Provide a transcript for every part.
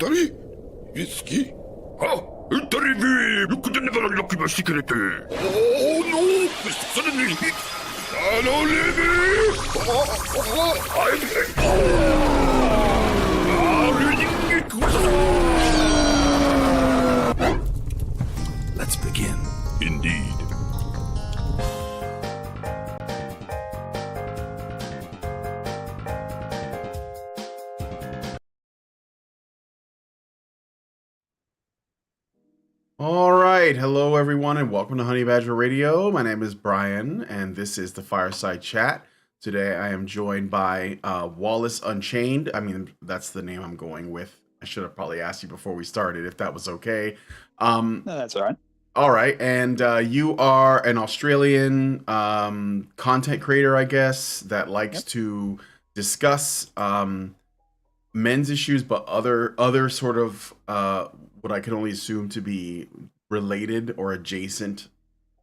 Italy? Whiskey? Ah, Italy, you could never unlock my secret. Oh no! Suddenly, no, leave me! Let's begin. Indeed. All right, hello everyone and welcome to Honey Badger Radio. My name is Brian and this is the Fireside Chat. Today I am joined by Wallace Unchained. I mean, that's the name I'm going with. I should have probably asked you before we started if that was okay. No, that's all right. All right, and you are an Australian content creator, I guess, that likes to discuss men's issues, but other sort of what I can only assume to be related or adjacent,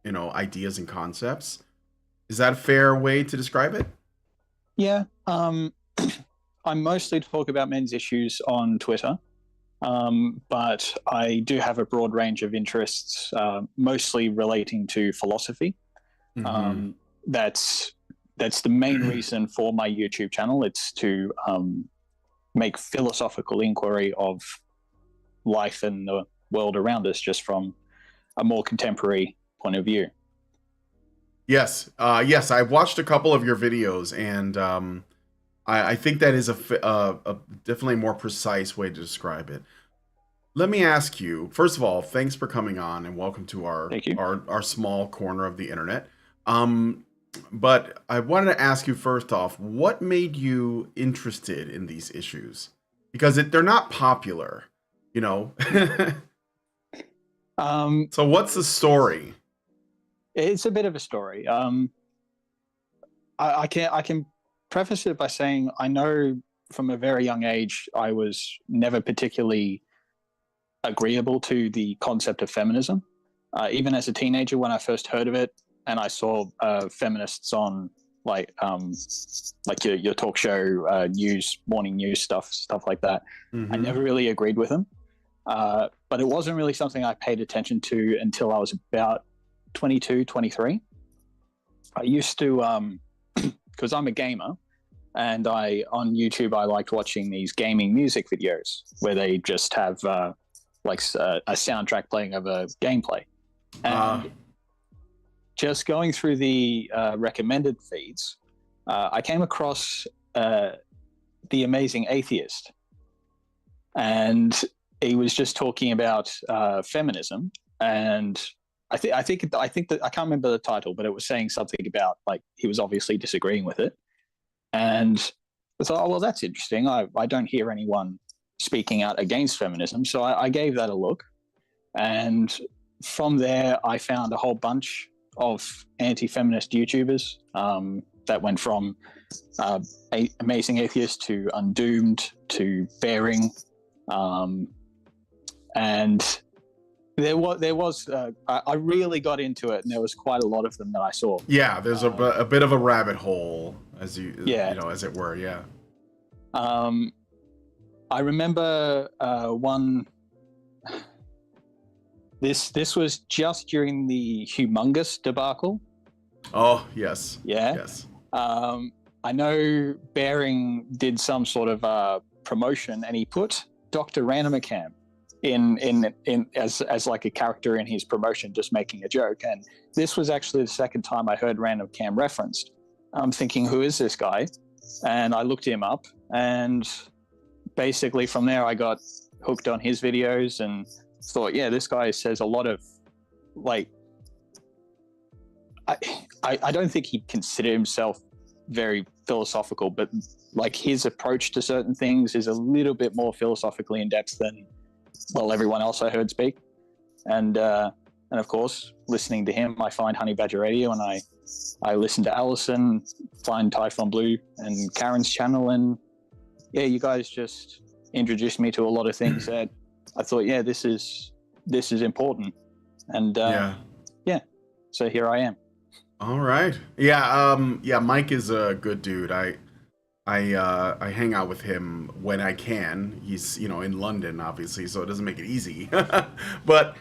ideas and concepts. Is that a fair way to describe it? Yeah. I mostly talk about men's issues on Twitter, but I do have a broad range of interests, mostly relating to philosophy. Mm-hmm. That's the main reason for my YouTube channel. It's to make philosophical inquiry of life and the world around us just from a more contemporary point of view. Yes. Yes, I've watched a couple of your videos, and I think that is a definitely more precise way to describe it. Let me ask you, first of all, thanks for coming on and welcome to our small corner of the internet. But I wanted to ask you first off, what made you interested in these issues? Because they're not popular, So what's the story? It's a bit of a story. I can preface it by saying I know from a very young age I was never particularly agreeable to the concept of feminism. Even as a teenager, when I first heard of it, and I saw feminists on like your talk show morning news stuff like that. Mm-hmm. I never really agreed with them, but it wasn't really something I paid attention to until I was about 22, 23. I used to, because I'm a gamer, and on YouTube I liked watching these gaming music videos where they just have a soundtrack playing of a gameplay. And just going through the recommended feeds, I came across The Amazing Atheist, and he was just talking about feminism, and I think that I can't remember the title, but it was saying something about like he was obviously disagreeing with it, and I thought, oh well, that's interesting. I don't hear anyone speaking out against feminism, so I gave that a look, and from there I found a whole bunch of anti-feminist YouTubers that went from Amazing Atheist to Undoomed to Bearing, and there was I really got into it, and there was quite a lot of them that I saw. Yeah, there's a bit of a rabbit hole, as it were. Yeah. I remember one. This was just during the Humongous debacle. Oh yes. Yeah. Yes. I know Bearing did some sort of promotion, and he put Dr. Randomacam in as like a character in his promotion, just making a joke. And this was actually the second time I heard Randomacam referenced. I'm thinking, who is this guy? And I looked him up, and basically from there I got hooked on his videos and thought, yeah, this guy says a lot of like, I don't think he'd consider himself very philosophical, but like his approach to certain things is a little bit more philosophically in depth than, well, everyone else I heard speak. And of course, listening to him, I find Honey Badger Radio, and I listen to Allison, find Typhon Blue and Karen's channel, and yeah, you guys just introduced me to a lot of things that I thought, yeah, this is important, and yeah, so here I am. All right, yeah, Mike is a good dude. I hang out with him when I can. He's, you know, in London, obviously, so it doesn't make it easy. but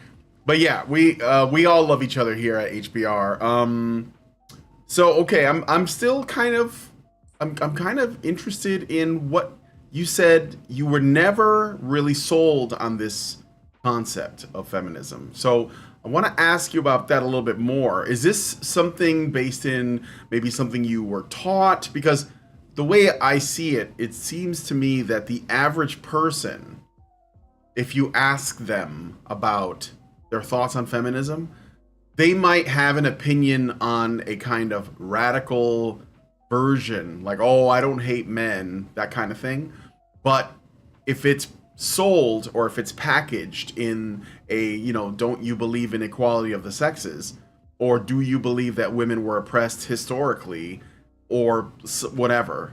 yeah, we all love each other here at HBR. So okay, I'm still kind of I'm kind of interested in what you said. You were never really sold on this concept of feminism. So I want to ask you about that a little bit more. Is this something based in maybe something you were taught? Because the way I see it, it seems to me that the average person, if you ask them about their thoughts on feminism, they might have an opinion on a kind of radical version, like, oh, I don't hate men, that kind of thing. But if it's sold or if it's packaged in a, you know, don't you believe in equality of the sexes, or do you believe that women were oppressed historically, or whatever,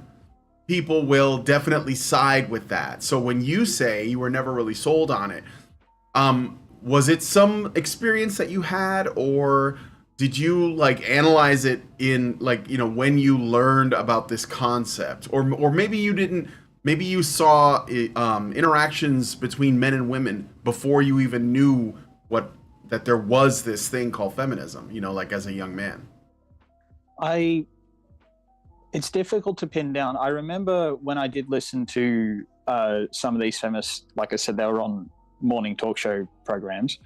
people will definitely side with that. So when you say you were never really sold on it, was it some experience that you had, or did you like analyze it in, like, you know, when you learned about this concept, or maybe you didn't, maybe you saw interactions between men and women before you even knew that there was this thing called feminism, you know, like as a young man? It's difficult to pin down. I remember when I did listen to some of these feminists, like I said, they were on morning talk show programs,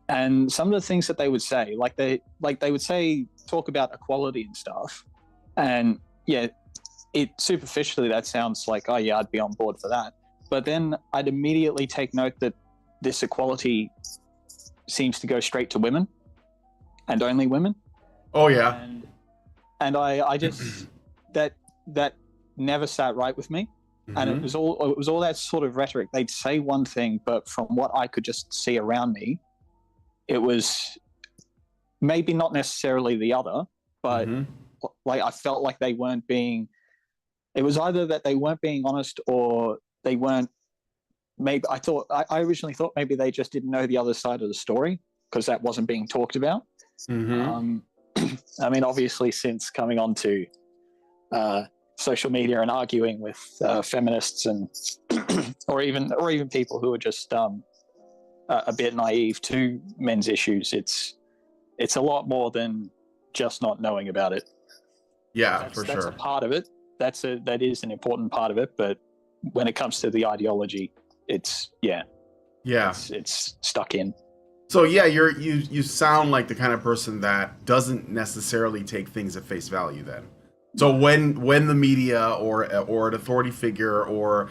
and some of the things that they would say, they would say, talk about equality and stuff, and yeah, it superficially that sounds like, oh yeah, I'd be on board for that, but then I'd immediately take note that this equality seems to go straight to women and only women. Oh yeah. And I just that never sat right with me. And it was all that sort of rhetoric. They'd say one thing, but from what I could just see around me, it was maybe not necessarily the other, but like I felt like they weren't being. It was either that they weren't being honest, or they weren't. Maybe I originally thought maybe they just didn't know the other side of the story, because that wasn't being talked about. I mean, obviously, since coming on to social media and arguing with feminists and or even people who are just a bit naive to men's issues, it's a lot more than just not knowing about it. Yeah, that's sure. A part of it. That is an important part of it. But when it comes to the ideology, it's stuck in. So yeah, you sound like the kind of person that doesn't necessarily take things at face value then. So when the media or an authority figure or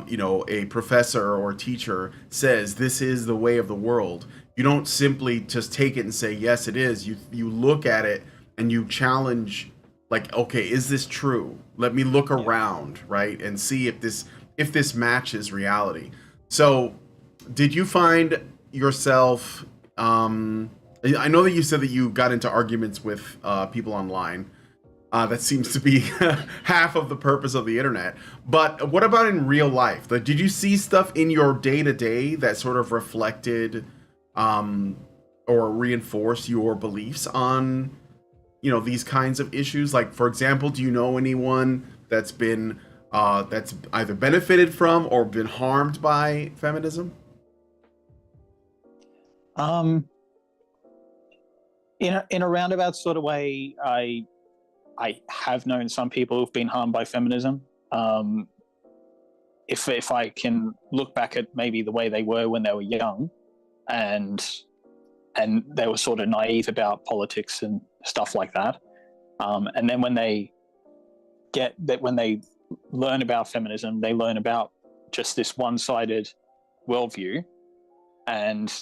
you know, a professor or teacher says this is the way of the world, you don't simply just take it and say yes it is. You look at it and you challenge, like, okay, is this true? Let me look around, right, and see if this matches reality. So did you find yourself I know that you said that you got into arguments with people online. That seems to be half of the purpose of the internet. But what about in real life? Like, did you see stuff in your day-to-day that sort of reflected or reinforced your beliefs on, you know, these kinds of issues? Like, for example, do you know anyone that's been that's either benefited from or been harmed by feminism? In a roundabout sort of way, I have known some people who've been harmed by feminism. If I can look back at maybe the way they were when they were young, and they were sort of naive about politics and stuff like that, and then when they learn about feminism, they learn about just this one-sided worldview. And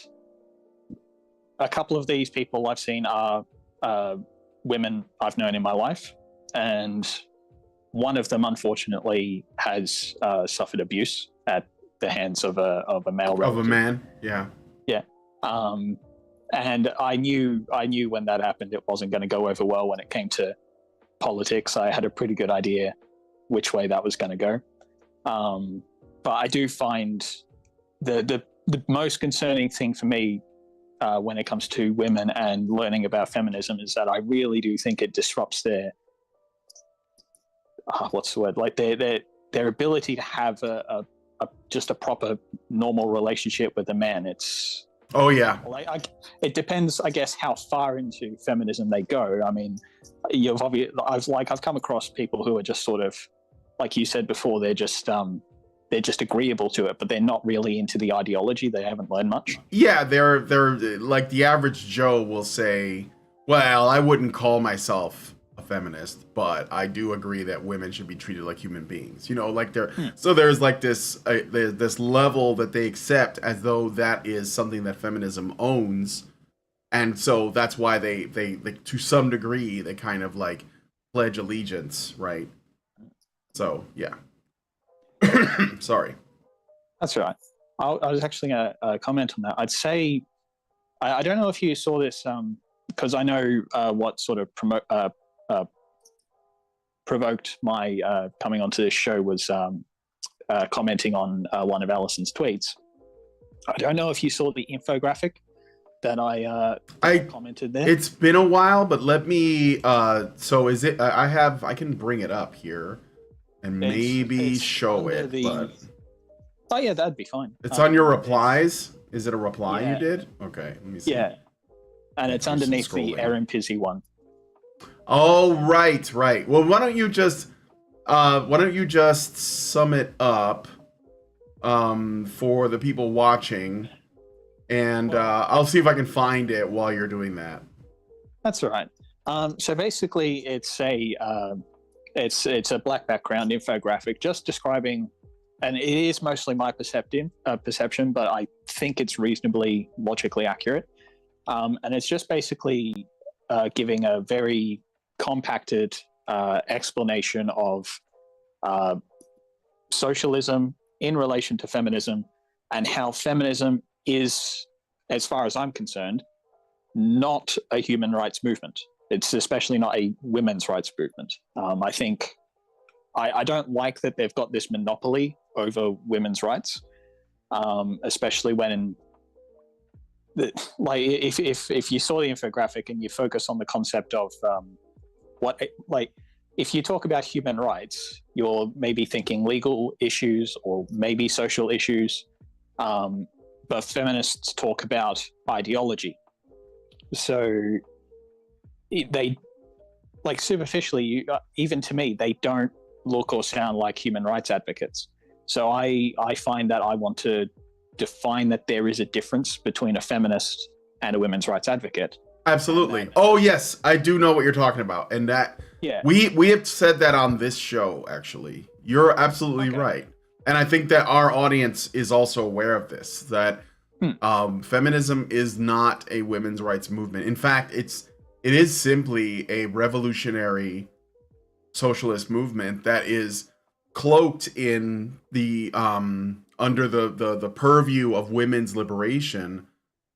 a couple of these people I've seen are women I've known in my life, and one of them unfortunately has suffered abuse at the hands of a male relative. Of a man, yeah. And I knew when that happened it wasn't going to go over well when it came to politics. I had a pretty good idea which way that was going to go. But I do find the most concerning thing for me when it comes to women and learning about feminism is that I really do think it disrupts what's the word? Like their ability to have just a proper normal relationship with a man. It's Oh yeah. like it depends, I guess, how far into feminism they go. I mean, I've come across people who are just sort of, like you said before, they're just agreeable to it, but they're not really into the ideology. They haven't learned much. Yeah, they're like the average Joe will say, well, I wouldn't call myself a feminist, but I do agree that women should be treated like human beings. You know, like so there's like this this level that they accept as though that is something that feminism owns. And so that's why they to some degree they kind of like pledge allegiance, right? So, yeah. Sorry. That's right. I was actually going to comment on that. I'd say, I don't know if you saw this, because I know what sort of provoked my coming onto this show was commenting on one of Allison's tweets. I don't know if you saw the infographic that I commented there. It's been a while, but let me. So is it? I can bring it up here and maybe show it. But oh yeah, that'd be fine. It's on your replies. Is it a reply yeah. you did? Okay, let me see. Yeah, and it's underneath the Aaron Pizzi one. Oh right. Well, why don't you just sum it up for the people watching, and I'll see if I can find it while you're doing that. That's all right. So basically, it's a black background infographic just describing, and it is mostly my perception, but I think it's reasonably logically accurate. And it's just basically giving a very compacted explanation of socialism in relation to feminism, and how feminism is, as far as I'm concerned, not a human rights movement. It's especially not a women's rights movement. I think I don't like that they've got this monopoly over women's rights, especially when, like, if you saw the infographic and you focus on the concept of if you talk about human rights, you're maybe thinking legal issues or maybe social issues, but feminists talk about ideology. So they, like, superficially, even to me, they don't look or sound like human rights advocates. So I find that I want to define that there is a difference between a feminist and a women's rights advocate. Absolutely. Oh yes, I do know what you're talking about, and that we have said that on this show. Actually, you're absolutely right, and I think that our audience is also aware of this. That feminism is not a women's rights movement. In fact, it is simply a revolutionary socialist movement that is cloaked in the under the purview of women's liberation,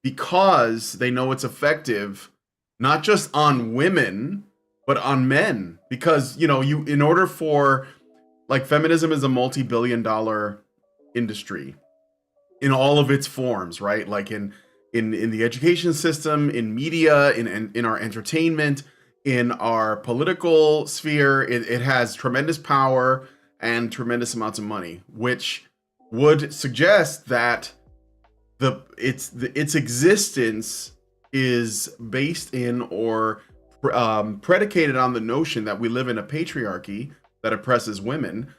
because they know it's effective not just on women but on men. Because in order for, like, feminism is a multi-billion-dollar industry in all of its forms, right? Like in the education system, in media, in our entertainment, in our political sphere. It has tremendous power and tremendous amounts of money, which would suggest that its existence is based in or predicated on the notion that we live in a patriarchy that oppresses women.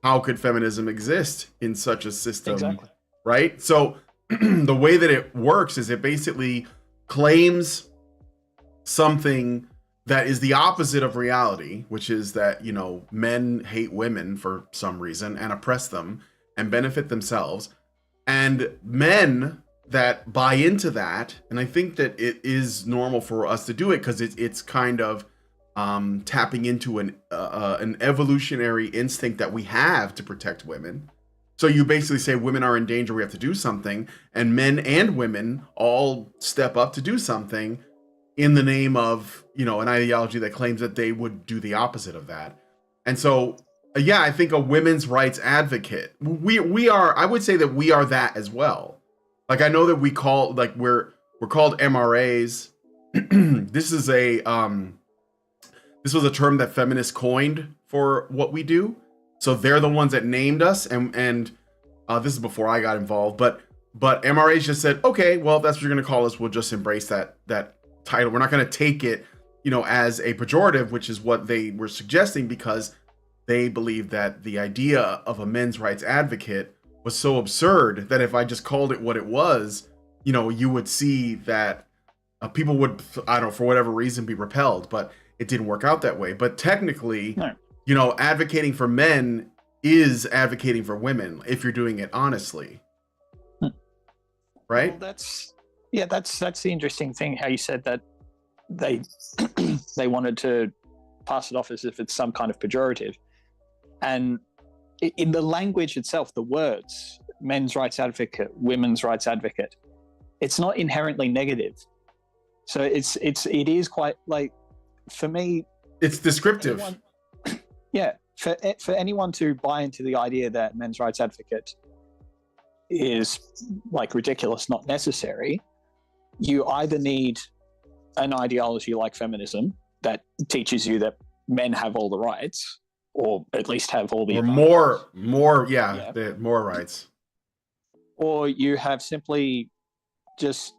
How could feminism exist in such a system? Exactly. Right? So the way that it works is it basically claims something that is the opposite of reality, which is that, men hate women for some reason and oppress them and benefit themselves. And men that buy into that, and I think that it is normal for us to do it because it's kind of tapping into an evolutionary instinct that we have to protect women. So you basically say women are in danger, we have to do something, and men and women all step up to do something in the name of, an ideology that claims that they would do the opposite of that. And so, I think a women's rights advocate, we are, I would say that we are that as well. Like, I know that we're called MRAs. This is this was a term that feminists coined for what we do. So they're the ones that named us, and this is before I got involved, but MRAs just said, okay, well, if that's what you're going to call us, we'll just embrace that title. We're not going to take it, as a pejorative, which is what they were suggesting, because they believe that the idea of a men's rights advocate was so absurd that if I just called it what it was, you would see that people would, I don't know, for whatever reason, be repelled. But it didn't work out that way. But technically, no. Advocating for men is advocating for women if you're doing it honestly. Right? Well, that's the interesting thing, how you said that they they wanted to pass it off as if it's some kind of pejorative. And in the language itself, the words men's rights advocate, women's rights advocate, it's not inherently negative. So it is quite, like, for me, it's descriptive. For anyone to buy into the idea that men's rights advocate is like ridiculous, not necessary, you either need an ideology like feminism that teaches you that men have all the rights, or at least have all the more rights, or you have simply just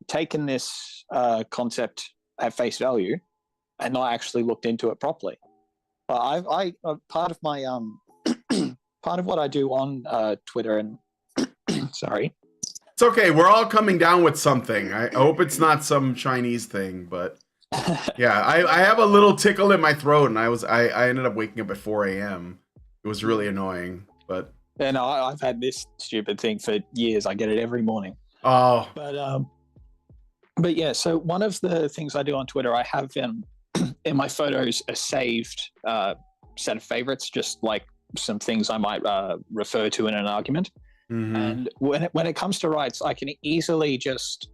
taken this concept at face value and not actually looked into it properly. But I part of my part of what I do on Twitter and sorry, it's okay, we're all coming down with something. I hope it's not some Chinese thing, but yeah, I have a little tickle in my throat, and I ended up waking up at 4 a.m. It was really annoying, but and I've had this stupid thing for years. I get it every morning. Oh, but yeah. So one of the things I do on Twitter, I have in my photos a saved set of favorites, just like some things I might refer to in an argument. Mm-hmm. And when it comes to rights, I can easily just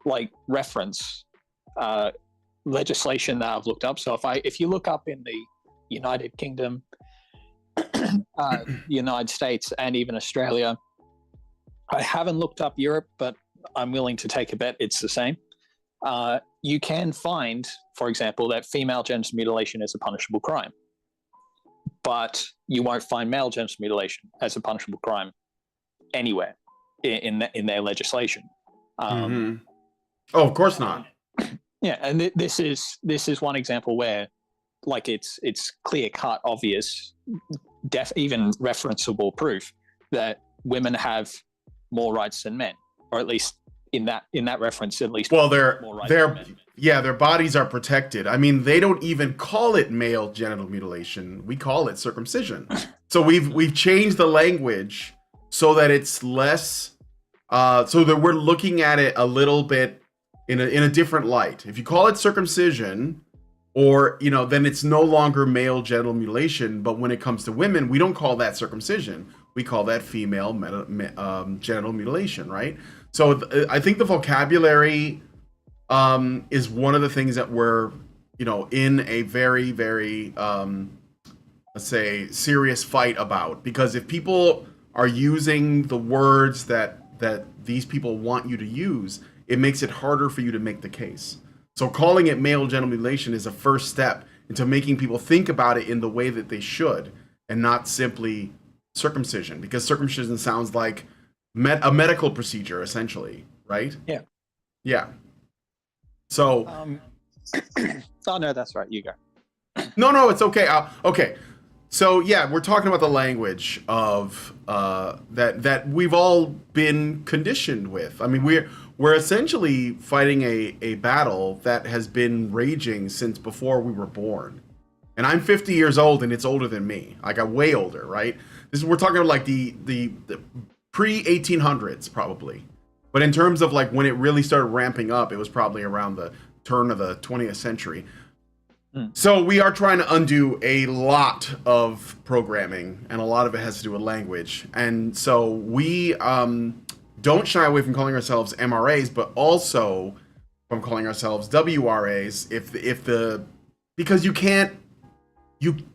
like reference legislation that I've looked up. So if you look up in the United Kingdom, United States, and even Australia, I haven't looked up Europe, but I'm willing to take a bet it's the same. You can find, for example, that female genital mutilation is a punishable crime, but you won't find male genital mutilation as a punishable crime anywhere in their legislation. Oh, of course not. Yeah, and this is one example where, like, it's clear cut, obvious, even referenceable proof that women have more rights than men, or at least in that reference, at least. Well, more their bodies are protected. I mean, they don't even call it male genital mutilation. We call it circumcision. So we've changed the language so that it's less, so that we're looking at it a little bit in a different light. If you call it circumcision, or then it's no longer male genital mutilation. But when it comes to women, we don't call that circumcision. We call that female genital mutilation, right? So I think the vocabulary is one of the things that we're in a very, very let's say serious fight about, because if people are using the words that these people want you to use, it makes it harder for you to make the case. So calling it male genital mutilation is a first step into making people think about it in the way that they should, and not simply circumcision, because circumcision sounds like a medical procedure, essentially, right? Yeah. So oh no, that's right, you go. No, it's okay. Okay. So yeah, we're talking about the language of that we've all been conditioned with. I mean, we're essentially fighting a battle that has been raging since before we were born. And I'm 50 years old, and it's older than me. Like, I'm way older, right? We're talking about like the pre-1800s probably. But in terms of like when it really started ramping up, it was probably around the turn of the 20th century. So we are trying to undo a lot of programming, and a lot of it has to do with language. And so we don't shy away from calling ourselves MRAs, but also from calling ourselves WRAs because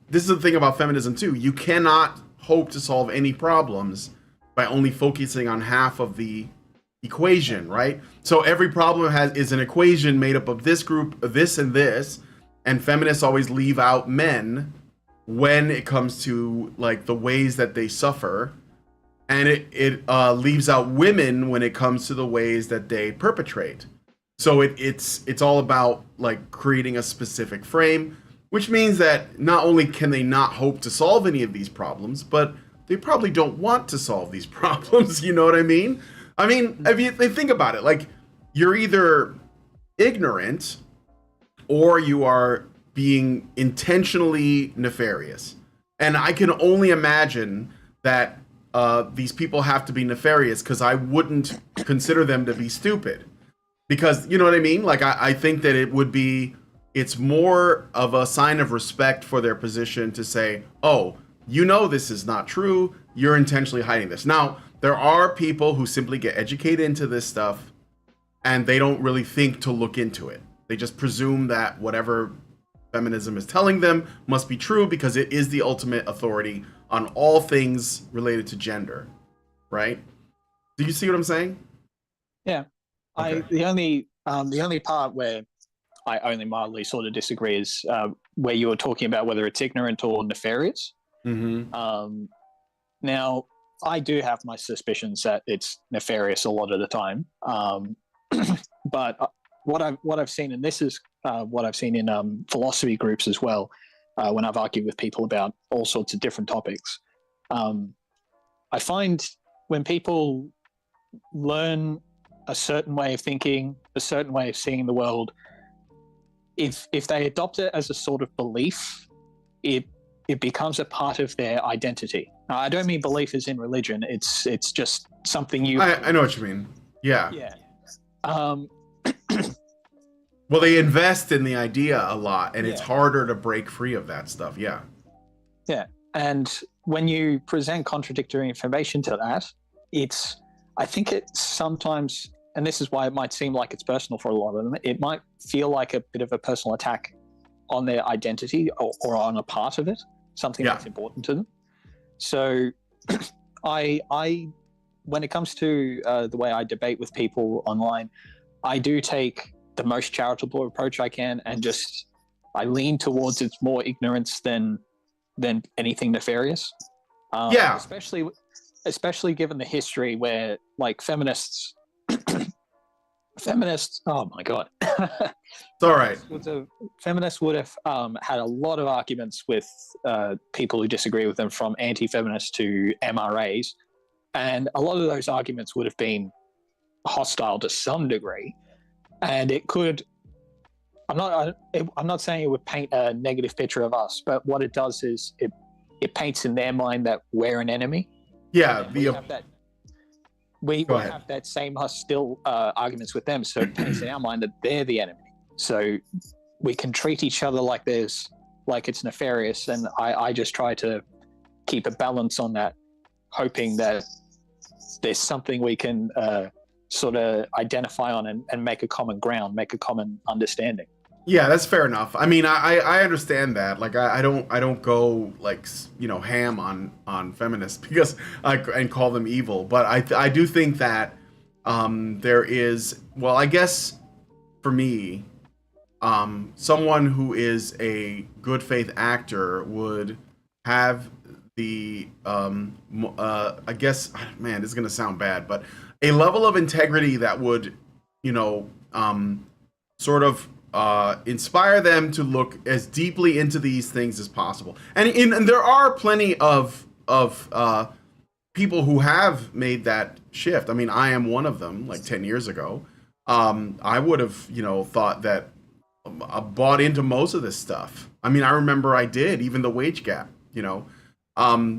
this is the thing about feminism too. You cannot hope to solve any problems by only focusing on half of the equation, right? So every problem is an equation made up of this group, this, and this. and feminists always leave out men when it comes to like the ways that they suffer, and it leaves out women when it comes to the ways that they perpetrate. So it's all about like creating a specific frame, which means that not only can they not hope to solve any of these problems, but they probably don't want to solve these problems. You know what I mean? I mean, if you think about it, like you're either ignorant or you are being intentionally nefarious. And I can only imagine that these people have to be nefarious, because I wouldn't consider them to be stupid. Because, you know what I mean? Like, I think that it's more of a sign of respect for their position to say, oh, you know this is not true, you're intentionally hiding this. Now, there are people who simply get educated into this stuff and they don't really think to look into it. They just presume that whatever feminism is telling them must be true because it is the ultimate authority on all things related to gender, right? Do you see what I'm saying? Yeah. Okay. The only part where I only mildly sort of disagree is where you were talking about whether it's ignorant or nefarious. Mm-hmm. Now, I do have my suspicions that it's nefarious a lot of the time, but what I've seen, and this is what I've seen in philosophy groups as well, when I've argued with people about all sorts of different topics, I find when people learn a certain way of thinking, a certain way of seeing the world, if they adopt it as a sort of belief, it becomes a part of their identity. Now, I don't mean belief as in religion. It's just something you. I know what you mean. Yeah. Yeah. Well, they invest in the idea a lot, and it's Yeah. harder to break free of that stuff. Yeah. Yeah. And when you present contradictory information to that, I think it's sometimes, and this is why it might seem like it's personal for a lot of them, it might feel like a bit of a personal attack on their identity or on a part of it, something that's important to them. So I when it comes to the way I debate with people online, I do take the most charitable approach I can, and I lean towards it's more ignorance than anything nefarious. Especially given the history where like feminists, oh my god. It's all right. Feminists would have had a lot of arguments with people who disagree with them, from anti-feminists to MRAs, and a lot of those arguments would have been hostile to some degree. And it could, I'm not saying it would paint a negative picture of us, but what it does is it paints in their mind that we're an enemy. Yeah. We have that same hostile arguments with them, so it paints in our mind that they're the enemy. So we can treat each other like it's nefarious, and I just try to keep a balance on that, hoping that there's something we can sort of identify on and make a common ground, make a common understanding. Yeah, that's fair enough. I mean, I understand that. Like, I don't go like, you know, ham on feminists because and call them evil. But I do think that there is, well, I guess for me, someone who is a good faith actor would have the I guess, man, this is gonna sound bad, but a level of integrity that would, you know, sort of inspire them to look as deeply into these things as possible. And there are plenty of people who have made that shift. I mean, I am one of them. Like 10 years ago, I would have, you know, thought that bought into most of this stuff. I mean, I remember I did, even the wage gap, you know,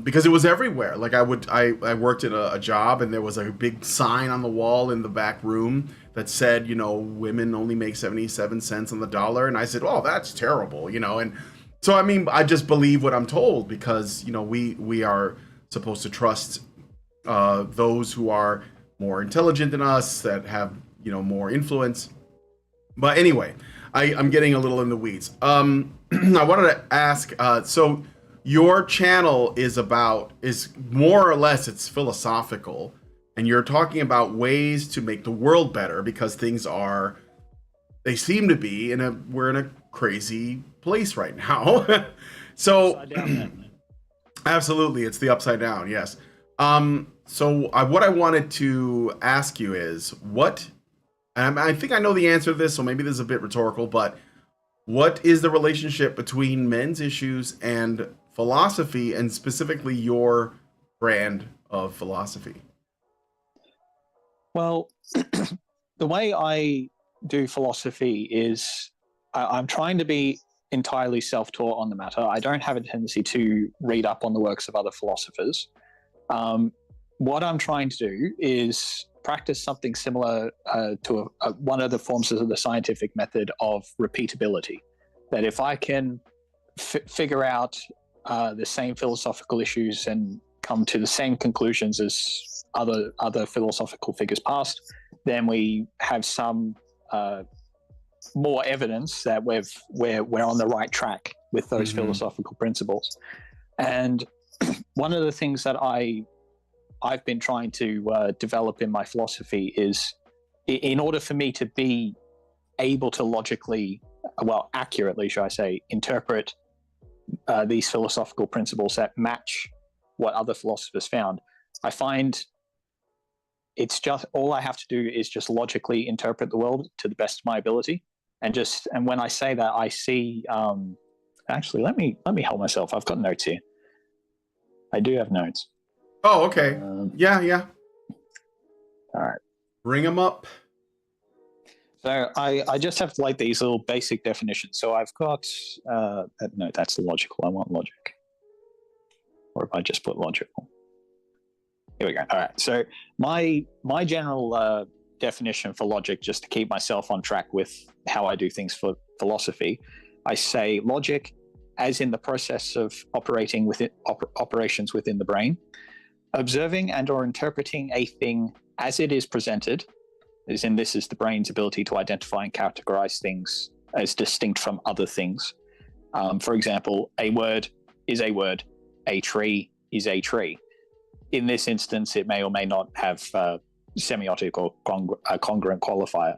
because it was everywhere. Like I worked at a job, and there was a big sign on the wall in the back room that said, you know, women only make 77 cents on the dollar. And I said, oh, that's terrible, you know? And so, I mean, I just believe what I'm told because, you know, we are supposed to trust those who are more intelligent than us, that have, you know, more influence. But anyway, I'm getting a little in the weeds. I wanted to ask, so your channel is more or less, it's philosophical, and you're talking about ways to make the world better because things they seem to be we're in a crazy place right now. So Upside down then. absolutely, it's the upside down. Yes. What I wanted to ask you is what, and I think I know the answer to this, so maybe this is a bit rhetorical, but what is the relationship between men's issues and philosophy, and specifically your brand of philosophy? Well, the way I do philosophy is I'm trying to be entirely self-taught on the matter. I don't have a tendency to read up on the works of other philosophers. What I'm trying to do is practice something similar to one of the forms of the scientific method of repeatability. That if I can figure out the same philosophical issues and come to the same conclusions as other philosophical figures past, then we have some more evidence that we're on the right track with those philosophical principles. And one of the things that I've been trying to develop in my philosophy is, in order for me to be able to logically, well, accurately, should I say, interpret these philosophical principles that match what other philosophers found, I find it's just all I have to do is just logically interpret the world to the best of my ability. And when I say that, I see. Actually, let me help myself. I've got notes here. I do have notes. Oh, okay. Yeah. All right. Bring them up. So I just have like these little basic definitions. So I've got no, that's logical. I want logic. Or if I just put logical. Here we go. All right. So my general definition for logic, just to keep myself on track with how I do things for philosophy, I say logic as in the process of operating within operations within the brain, observing and or interpreting a thing as it is presented, as in this is the brain's ability to identify and categorize things as distinct from other things. For example, a word is a word, a tree is a tree. In this instance, it may or may not have semiotic or congruent qualifier.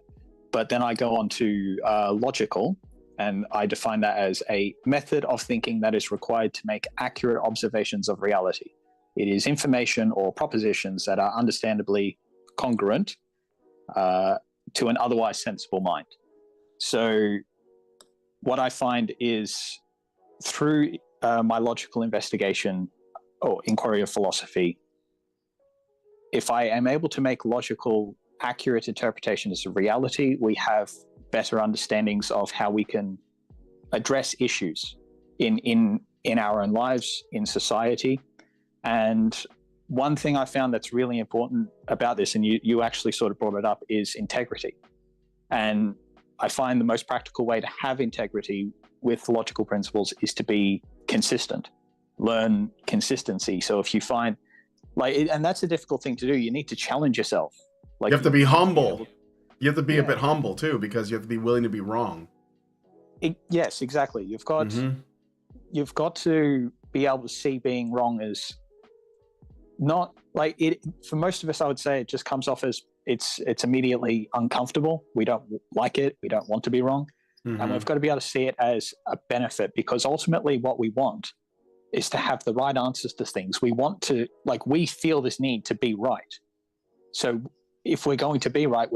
But then I go on to logical, and I define that as a method of thinking that is required to make accurate observations of reality. It is information or propositions that are understandably congruent to an otherwise sensible mind. So what I find is through my logical investigation or inquiry of philosophy, if I am able to make logical, accurate interpretations of reality, we have better understandings of how we can address issues in our own lives, in society. And one thing I found that's really important about this, and you actually sort of brought it up, is integrity. And I find the most practical way to have integrity with logical principles is to be consistent, learn consistency. So if you find, and that's a difficult thing to do, you need to challenge yourself. You have to be humble. You have to be a bit humble too, because you have to be willing to be wrong. Yes, exactly. You've got to be able to see being wrong as not like it. For most of us, I would say it just comes off as it's immediately uncomfortable. We don't like it. We don't want to be wrong. And we've got to be able to see it as a benefit, because ultimately what we want is to have the right answers to things. We want to, we feel this need to be right. So if we're going to be right,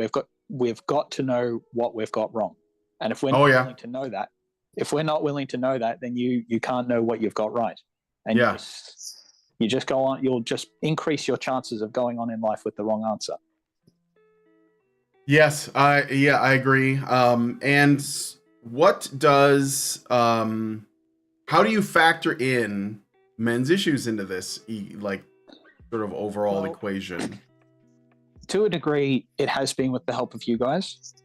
we've got to know what we've got wrong. And if we're not willing to know that, then you can't know what you've got right. And you just go on, you'll just increase your chances of going on in life with the wrong answer. Yes, I agree. And what does, how do you factor in men's issues into this, sort of overall equation? To a degree, it has been with the help of you guys.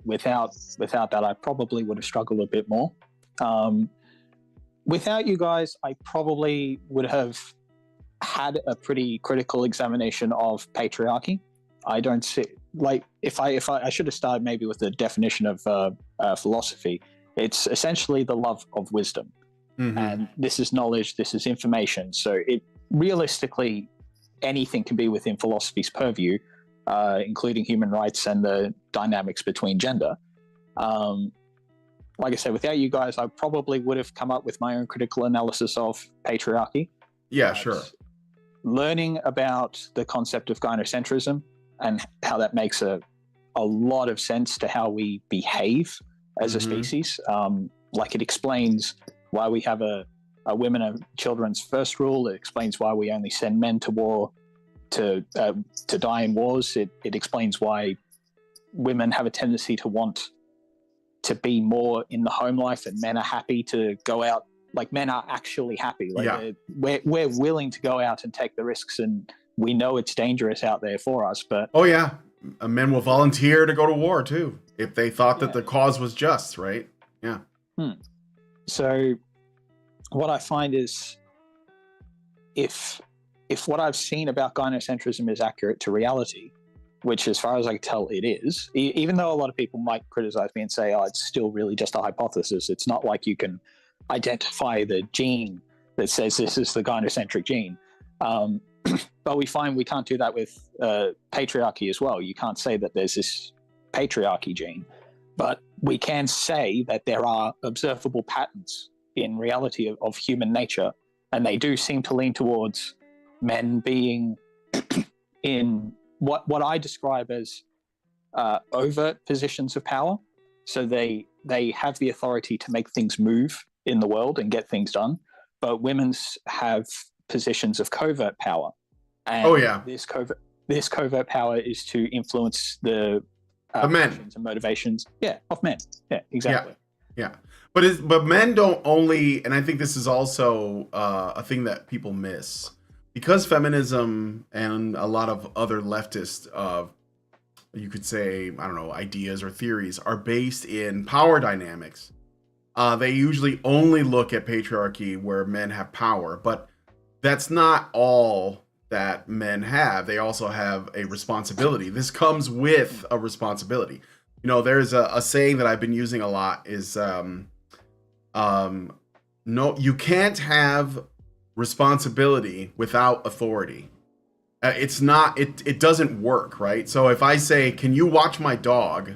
Without that, I probably would have struggled a bit more. Without you guys, I probably would have had a pretty critical examination of patriarchy. I don't see, if I should have started maybe with the definition of philosophy. It's essentially the love of wisdom. And this is knowledge, this is information. So it realistically, anything can be within philosophy's purview, including human rights and the dynamics between gender. like I said, without you guys, I probably would have come up with my own critical analysis of patriarchy. Yeah, But sure. learning about the concept of gynocentrism and how that makes a lot of sense to how we behave as a species. Like it explains why we have a women and children's first rule. It explains why we only send men to war to die in wars. It explains why women have a tendency to want to be more in the home life, and men are happy to go out. Like men are actually happy. Like we're willing to go out and take the risks, and we know it's dangerous out there for us. But oh yeah, men will volunteer to go to war too if they thought that the cause was just, right? Yeah. So what I find is if what I've seen about gynocentrism is accurate to reality, which as far as I can tell it is, even though a lot of people might criticize me and say, oh, it's still really just a hypothesis. It's not like you can identify the gene that says this is the gynocentric gene. But we find we can't do that with patriarchy as well. You can't say that there's this patriarchy gene, but we can say that there are observable patterns in reality of human nature, and they do seem to lean towards men being in what I describe as overt positions of power. So they have the authority to make things move in the world and get things done, but women's have positions of covert power. And this covert power is to influence the men and motivations of men. Yeah, exactly. Yeah. But men don't only, and I think this is also a thing that people miss, because feminism and a lot of other leftist, you could say, I don't know, ideas or theories are based in power dynamics. They usually only look at patriarchy where men have power, but that's not all that men have. They also have a responsibility. This comes with a responsibility. You know, there's a saying that I've been using a lot is, no, you can't have responsibility without authority. It's not, it doesn't work, right? So if I say, can you watch my dog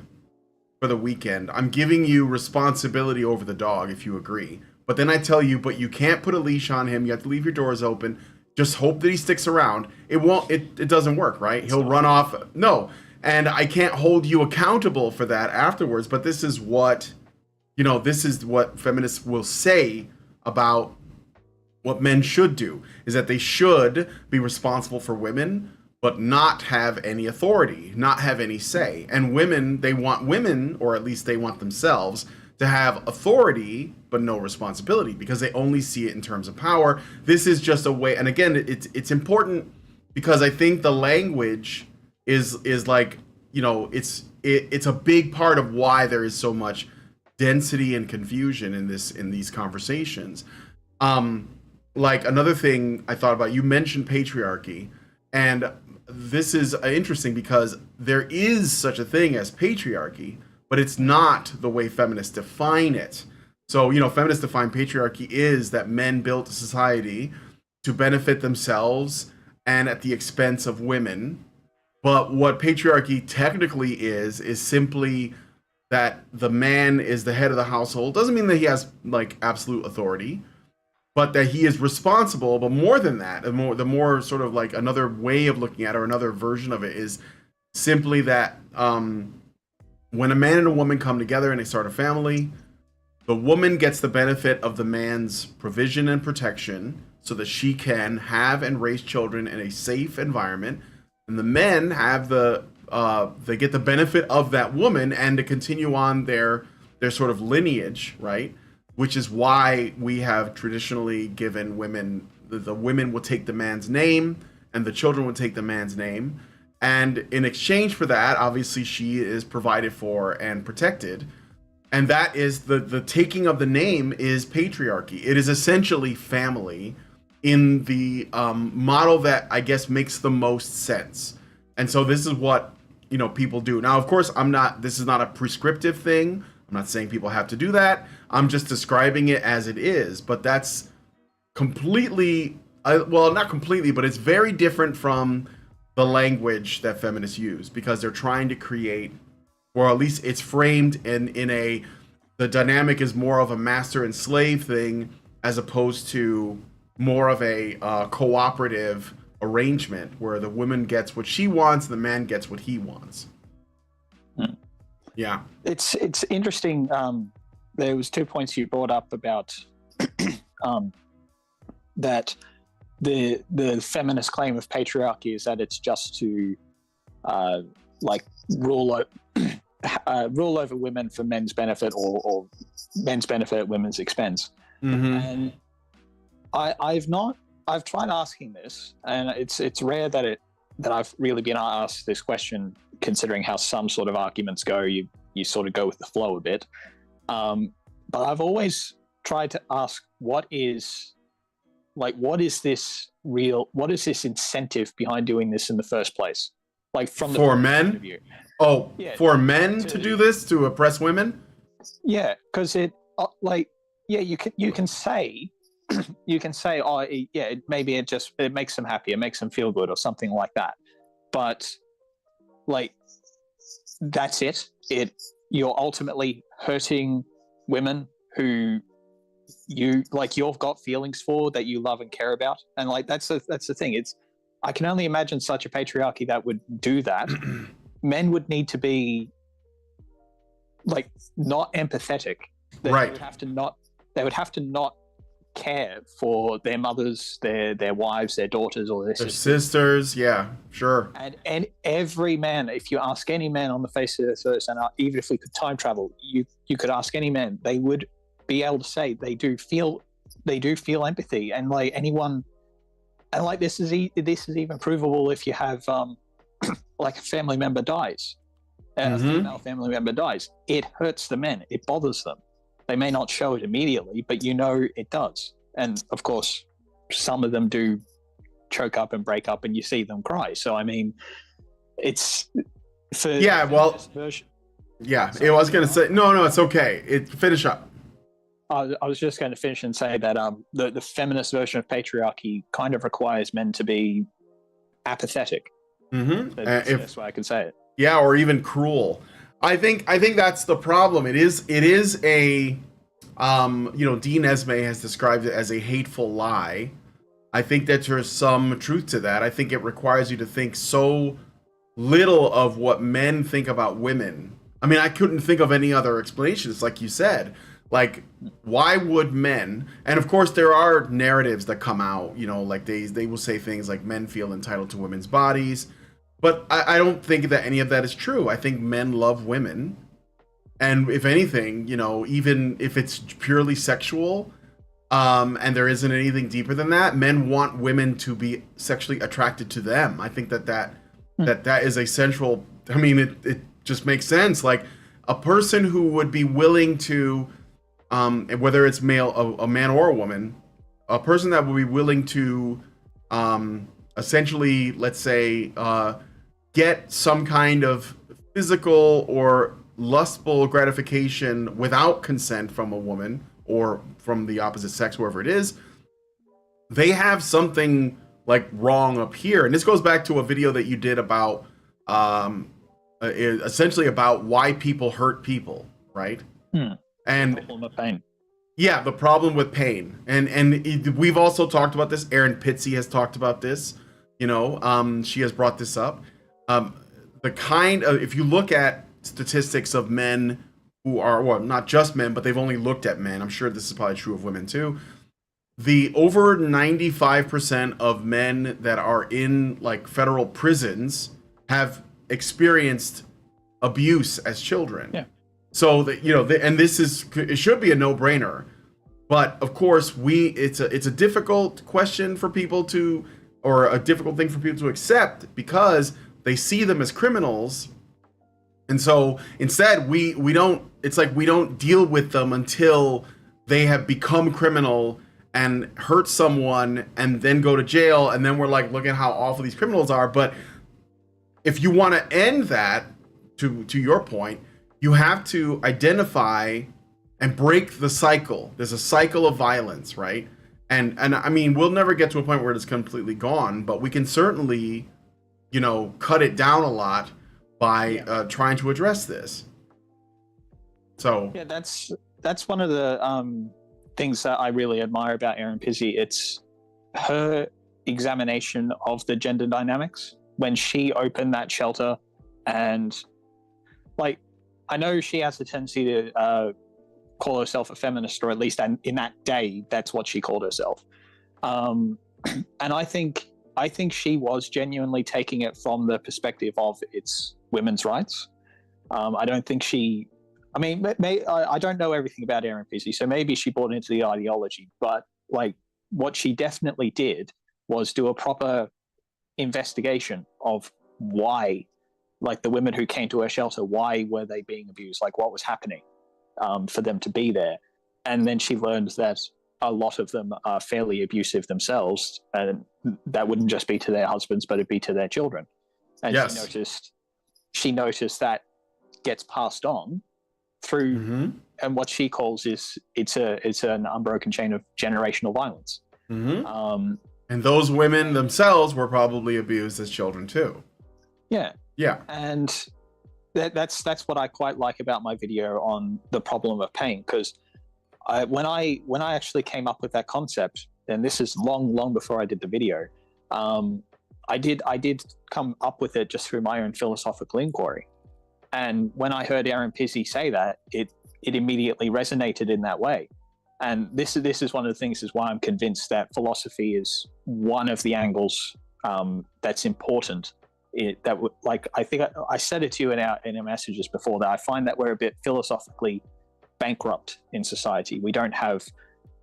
for the weekend? I'm giving you responsibility over the dog if you agree. But then I tell you, but you can't put a leash on him. You have to leave your doors open. Just hope that he sticks around. It doesn't work, right? He'll run off. No. And I can't hold you accountable for that afterwards. But this is what, this is what feminists will say about what men should do, is that they should be responsible for women, but not have any authority, not have any say. And women, they want women, or at least they want themselves, to have authority, but no responsibility, because they only see it in terms of power. This is just a way, and again, it's important because I think the language is like, it's a big part of why there is so much density and confusion in these conversations. Like another thing I thought about, you mentioned patriarchy, and this is interesting because there is such a thing as patriarchy, but it's not the way feminists define it. So, feminists define patriarchy is that men built a society to benefit themselves and at the expense of women. But what patriarchy technically is simply that the man is the head of the household. Doesn't mean that he has like absolute authority, but that he is responsible. But more than that, the more sort of like another way of looking at it, or another version of it, is simply that when a man and a woman come together and they start a family, the woman gets the benefit of the man's provision and protection so that she can have and raise children in a safe environment. And the men have they get the benefit of that woman and to continue on their sort of lineage, right? Which is why we have traditionally given women, the women will take the man's name and the children will take the man's name. And in exchange for that, obviously she is provided for and protected. And that is the taking of the name is patriarchy. It is essentially family in the model that I guess makes the most sense. And so this is what, people do. Now, of course, this is not a prescriptive thing. I'm not saying people have to do that. I'm just describing it as it is. But that's completely, well, not completely, but it's very different from the language that feminists use, because they're trying to create, or at least it's framed in a the dynamic is more of a master and slave thing as opposed to more of a cooperative arrangement where the woman gets what she wants, the man gets what he wants. Yeah, it's interesting. There was 2 points you brought up about that the feminist claim of patriarchy is that it's just to like rule over women for men's benefit or men's benefit at women's expense. And I've tried asking this, and it's rare that I've really been asked this question, considering how some sort of arguments go. You sort of go with the flow a bit. But I've always tried to ask, what is this incentive behind doing this in the first place? Like from the for point men? of view. Oh, Yeah, for men to do this, to oppress women? Yeah, because it you can say oh yeah, maybe it makes them happy, it makes them feel good or something like that, but like that's it. You're ultimately hurting women who you've got feelings for, that you love and care about, and like that's the thing. I can only imagine such a patriarchy that would do that. Men would need to be like not empathetic. Right. They would have to not care for their mothers, their wives, their daughters, or their sisters. Yeah, sure. And every man, if you ask any man on the face of the earth, and even if we could time travel, you could ask any man, they would be able to say they do feel empathy, and like anyone, and like this is even provable if you have like a family member dies, a female family member dies. It hurts the men. It bothers them. They may not show it immediately, but it does. And of course, some of them do choke up and break up, and you see them cry. So I mean, it's for version. Yeah, I was gonna say no, it's okay. Finish up. I was just going to finish and say that the feminist version of patriarchy kind of requires men to be apathetic. That's the best way I can say it. Yeah, or even cruel. I think that's the problem. It is a Dean Esme has described it as a hateful lie. I think that there's some truth to that. I think it requires you to think so little of what men think about women. I mean, I couldn't think of any other explanations, like you said. Like, why would men? And of course, there are narratives that come out, like they will say things like men feel entitled to women's bodies. But I don't think that any of that is true. I think men love women. And if anything, even if it's purely sexual, and there isn't anything deeper than that, men want women to be sexually attracted to them. I think that is a central, I mean, it just makes sense. Like, a person who would be willing to, whether it's a man or a woman, a person that would be willing to essentially, let's say, get some kind of physical or lustful gratification without consent from a woman or from the opposite sex, wherever it is, they have something like wrong up here. And this goes back to a video that you did about essentially about why people hurt people, right? And the problem of pain. Yeah, the problem with pain. And we've also talked about this. Erin Pitsey has talked about this. She has brought this up. If you look at statistics of men who are, well, not just men, but they've only looked at men. I'm sure this is probably true of women too. The over 95% of men that are in like federal prisons have experienced abuse as children. Yeah. So that and it should be a no-brainer, but of course it's a difficult question for people to, or a difficult thing for people to accept, because they see them as criminals, and so instead we don't deal with them until they have become criminal and hurt someone and then go to jail, and then we're like, look at how awful these criminals are. But if you want to end that, to your point, you have to identify and break the cycle. There's a cycle of violence, right? And I mean, we'll never get to a point where it's completely gone, but we can certainly, cut it down a lot by trying to address this. So yeah, that's that's one of the things that I really admire about Erin Pizzey. It's her examination of the gender dynamics when she opened that shelter, and like, I know she has a tendency to call herself a feminist, or at least in that day, that's what she called herself. And I think she was genuinely taking it from the perspective of it's women's rights. I don't think she. I mean, I don't know everything about Erin Pizzey, so maybe she bought into the ideology. But like, what she definitely did was do a proper investigation of why, like, the women who came to her shelter, why were they being abused? Like, what was happening for them to be there? And then she learned that a lot of them are fairly abusive themselves, and that wouldn't just be to their husbands, but it'd be to their children. And Yes. she noticed that gets passed on through, and what she calls is it's an unbroken chain of generational violence. And those women themselves were probably abused as children too. Yeah. And that's what I quite like about my video on the problem of pain, because when I actually came up with that concept, and this is long before I did the video, I did come up with it just through my own philosophical inquiry. And when I heard Erin Pizzey say that, it immediately resonated in that way. And this is one of the things is why I'm convinced that philosophy is one of the angles that's important. I think I said it to you in our messages before, that I find that we're a bit philosophically bankrupt in society. We don't have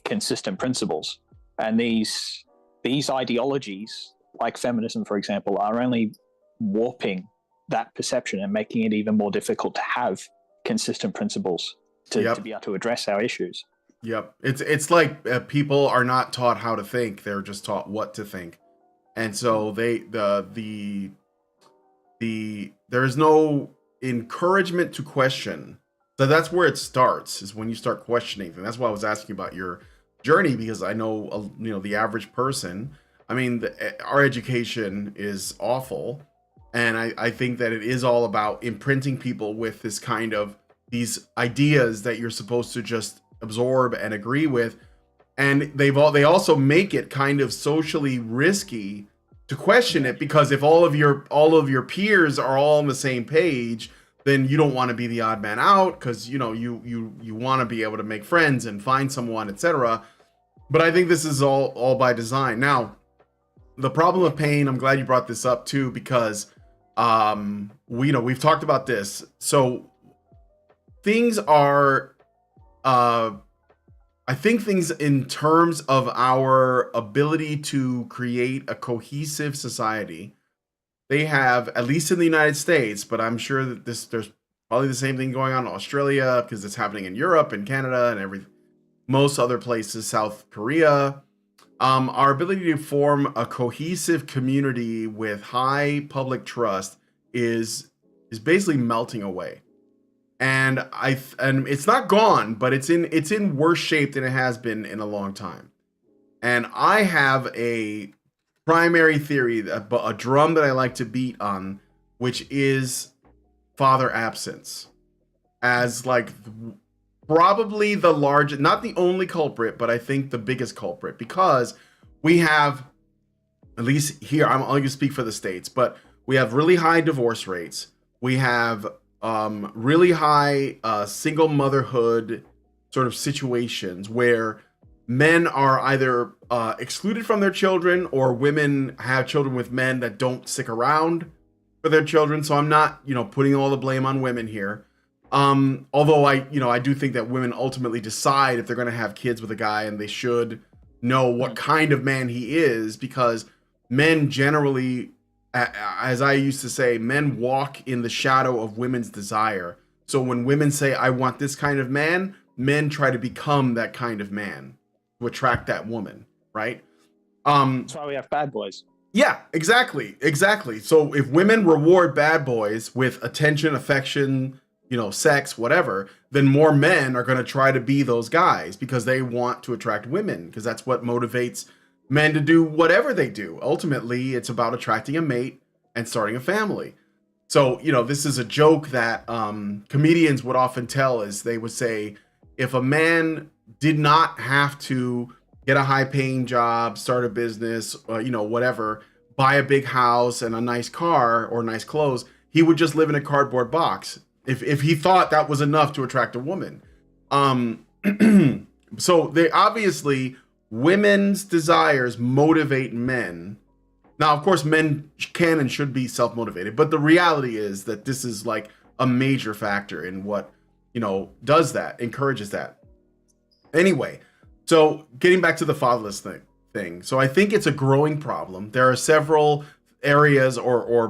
consistent principles, and these ideologies, like feminism, for example, are only warping that perception and making it even more difficult to have consistent principles to be able to address our issues. Yep. It's like people are not taught how to think; they're just taught what to think, and so there is no encouragement to question. So that's where it starts, is when you start questioning. And that's why I was asking about your journey, because I know the average person. I mean, our education is awful. And I think that it is all about imprinting people with this kind of these ideas that you're supposed to just absorb and agree with. And they also make it kind of socially risky to question it, because if all of your peers are all on the same page, then you don't want to be the odd man out, because you want to be able to make friends and find someone, etc. But I think this is all by design. Now, the problem of pain, I'm glad you brought this up too, because we've talked about this. So things are, I think things in terms of our ability to create a cohesive society, they have, at least in the United States, but I'm sure that there's probably the same thing going on in Australia, because it's happening in Europe and Canada and most other places, South Korea. Our ability to form a cohesive community with high public trust is basically melting away. And it's not gone, but it's in worse shape than it has been in a long time. And I have a primary theory, a drum that I like to beat on, which is father absence, as like probably the largest, not the only culprit, but I think the biggest culprit, because we have, at least here, I'm only gonna speak for the States, but we have really high divorce rates. We have really high single motherhood sort of situations where men are either excluded from their children, or women have children with men that don't stick around for their children. So I'm not, putting all the blame on women here. Although I do think that women ultimately decide if they're going to have kids with a guy, and they should know what kind of man he is, because men generally, as I used to say, men walk in the shadow of women's desire. So when women say, I want this kind of man, men try to become that kind of man to attract that woman, right? That's why we have bad boys. Yeah, exactly. So if women reward bad boys with attention, affection, sex, whatever, then more men are going to try to be those guys, because they want to attract women, because that's what motivates men to do whatever they do. Ultimately, it's about attracting a mate and starting a family. So, this is a joke that comedians would often tell, is they would say, if a man did not have to get a high paying job, start a business, whatever, buy a big house and a nice car or nice clothes, he would just live in a cardboard box if he thought that was enough to attract a woman. So they obviously, women's desires motivate men. Now, of course, men can and should be self-motivated, but the reality is that this is like a major factor in what, does that, encourages that. Anyway, so getting back to the fatherless thing. So I think it's a growing problem. There are several areas or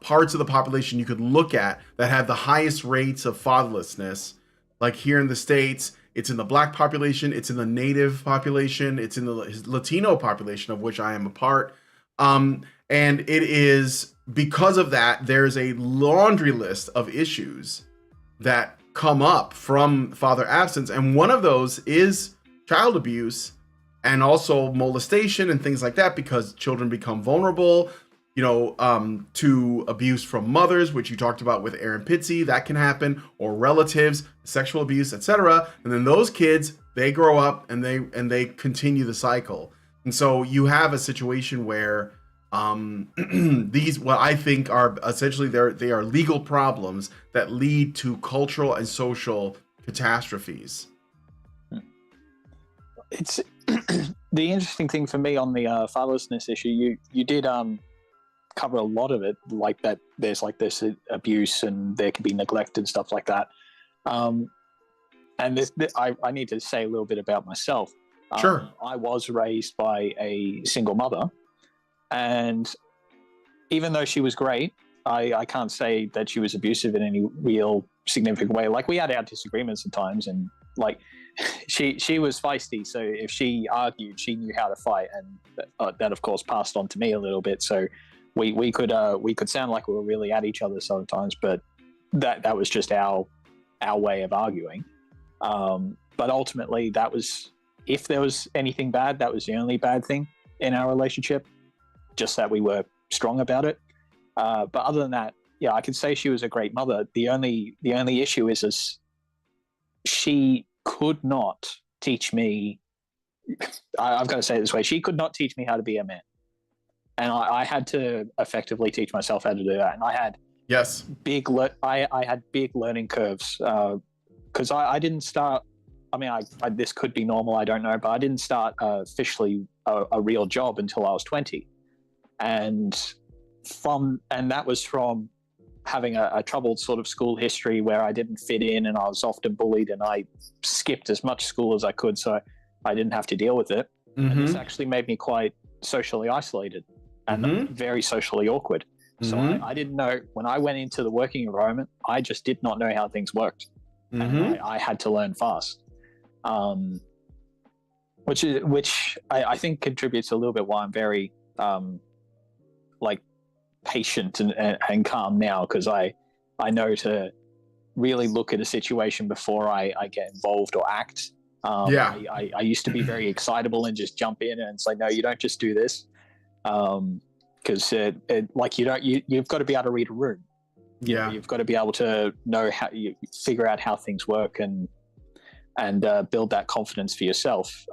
parts of the population you could look at that have the highest rates of fatherlessness. Like here in the States, it's in the Black population, it's in the Native population, it's in the Latino population, of which I am a part. And it is because of that, there's a laundry list of issues that come up from father absence. And one of those is child abuse and also molestation and things like that, because children become vulnerable, to abuse from mothers, which you talked about with Aaron Pitsy, that can happen, or relatives, sexual abuse, etc. And then those kids, they grow up and they continue the cycle. And so you have a situation where these, what I think are essentially they are legal problems that lead to cultural and social catastrophes. It's the interesting thing for me on the fatherlessness issue. You did cover a lot of it, like that. There's like this abuse and there can be neglect and stuff like that. And I need to say a little bit about myself. Sure. I was raised by a single mother, and even though she was great, I can't say that she was abusive in any real significant way. Like, we had our disagreements at times, and like she was feisty, so if she argued, she knew how to fight, and that of course passed on to me a little bit. So we could sound like we were really at each other sometimes, but that was just our way of arguing. But ultimately, that was, if there was anything bad, that was the only bad thing in our relationship, just that we were strong about it. But other than that, yeah, I could say she was a great mother. The only issue is she could not teach me. I've got to say it this way: she could not teach me how to be a man, and I had to effectively teach myself how to do that. And I had I had big learning curves because I didn't start. I mean, this could be normal, I don't know, but I didn't start officially a real job until I was 20, and that was from having a troubled sort of school history where I didn't fit in, and I was often bullied, and I skipped as much school as I could so I didn't have to deal with it. Mm-hmm. And this actually made me quite socially isolated and very socially awkward. So I didn't know, when I went into the working environment, I just did not know how things worked. And I had to learn fast. Which I think contributes a little bit why I'm very patient and calm now, because I know to really look at a situation before I get involved or act. I used to be very excitable and just jump in and say, no, you don't just do this, because you've got to be able to read a room. Yeah, you've got to be able to know how you figure out how things work and build that confidence for yourself.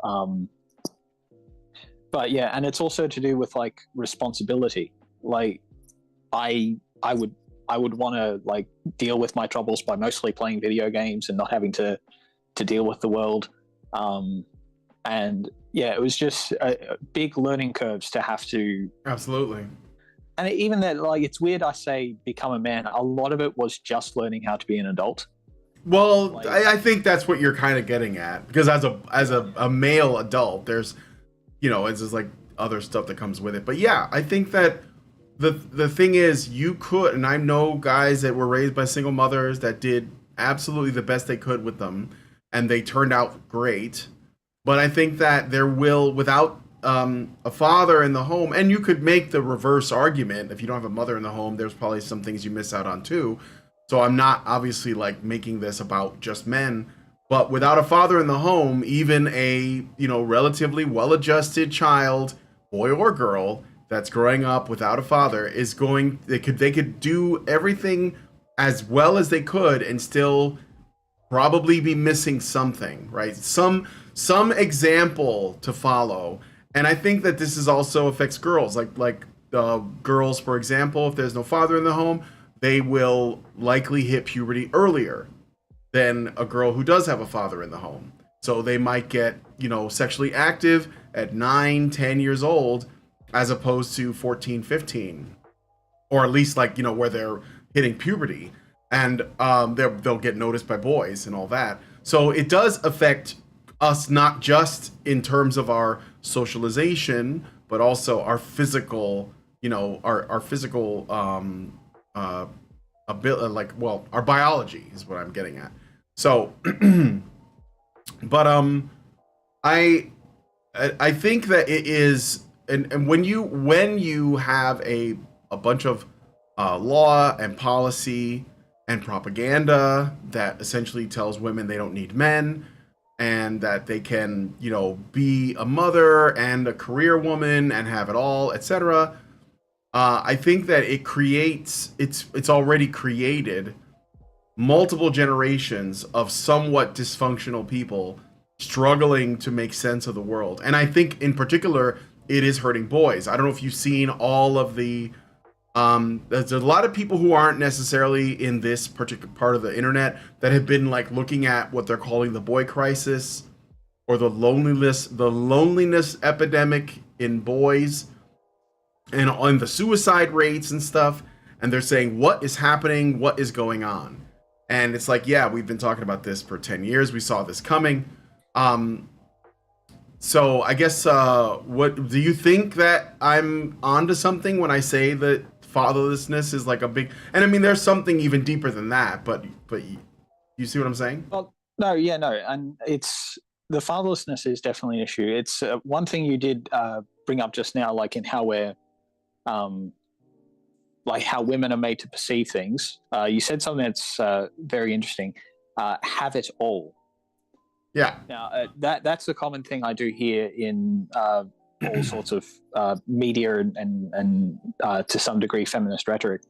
But yeah, and it's also to do with like responsibility. Like I would want to like deal with my troubles by mostly playing video games and not having to deal with the world. And yeah, it was just big learning curves to have to. Absolutely. And even that, like, it's weird I say become a man. A lot of it was just learning how to be an adult. Well, I think that's what you're kind of getting at, because as a male adult, there's, it's just like other stuff that comes with it. But yeah, I think that the thing is, you could, and I know guys that were raised by single mothers that did absolutely the best they could with them, and they turned out great. But I think that there will, without a father in the home, and you could make the reverse argument, if you don't have a mother in the home, there's probably some things you miss out on too. So I'm not obviously like making this about just men, but without a father in the home, even a, relatively well-adjusted child, boy or girl, that's growing up without a father they could do everything as well as they could and still probably be missing something, right? Some example to follow. And I think that this is also affects girls, like girls, for example, if there's no father in the home, they will likely hit puberty earlier than a girl who does have a father in the home. So they might get, sexually active at 9, 10 years old, as opposed to 14, 15, or at least where they're hitting puberty, and they'll get noticed by boys and all that. So it does affect us, not just in terms of our socialization, but also our physical, our physical ability, our biology is what I'm getting at. So, but I think that it is, and when you have a bunch of law and policy and propaganda that essentially tells women they don't need men, and that they can, be a mother and a career woman and have it all, etc. I think that it's already created multiple generations of somewhat dysfunctional people struggling to make sense of the world. And I think in particular, it is hurting boys. I don't know if you've seen all of the there's a lot of people who aren't necessarily in this particular part of the internet that have been looking at what they're calling the boy crisis, or the loneliness epidemic in boys, and on the suicide rates and stuff. And they're saying, what is happening? What is going on? And it's yeah, we've been talking about this for 10 years. We saw this coming. So I guess, what do you think that I'm onto something when I say that fatherlessness is a big, and I mean, there's something even deeper than that, but you see what I'm saying? Well, no, yeah, no. And the fatherlessness is definitely an issue. It's one thing you did bring up just now, in how we're, how women are made to perceive things. You said something that's very interesting. Have it all. Yeah. Now, that's a common thing I do hear in all sorts of media and to some degree feminist rhetoric.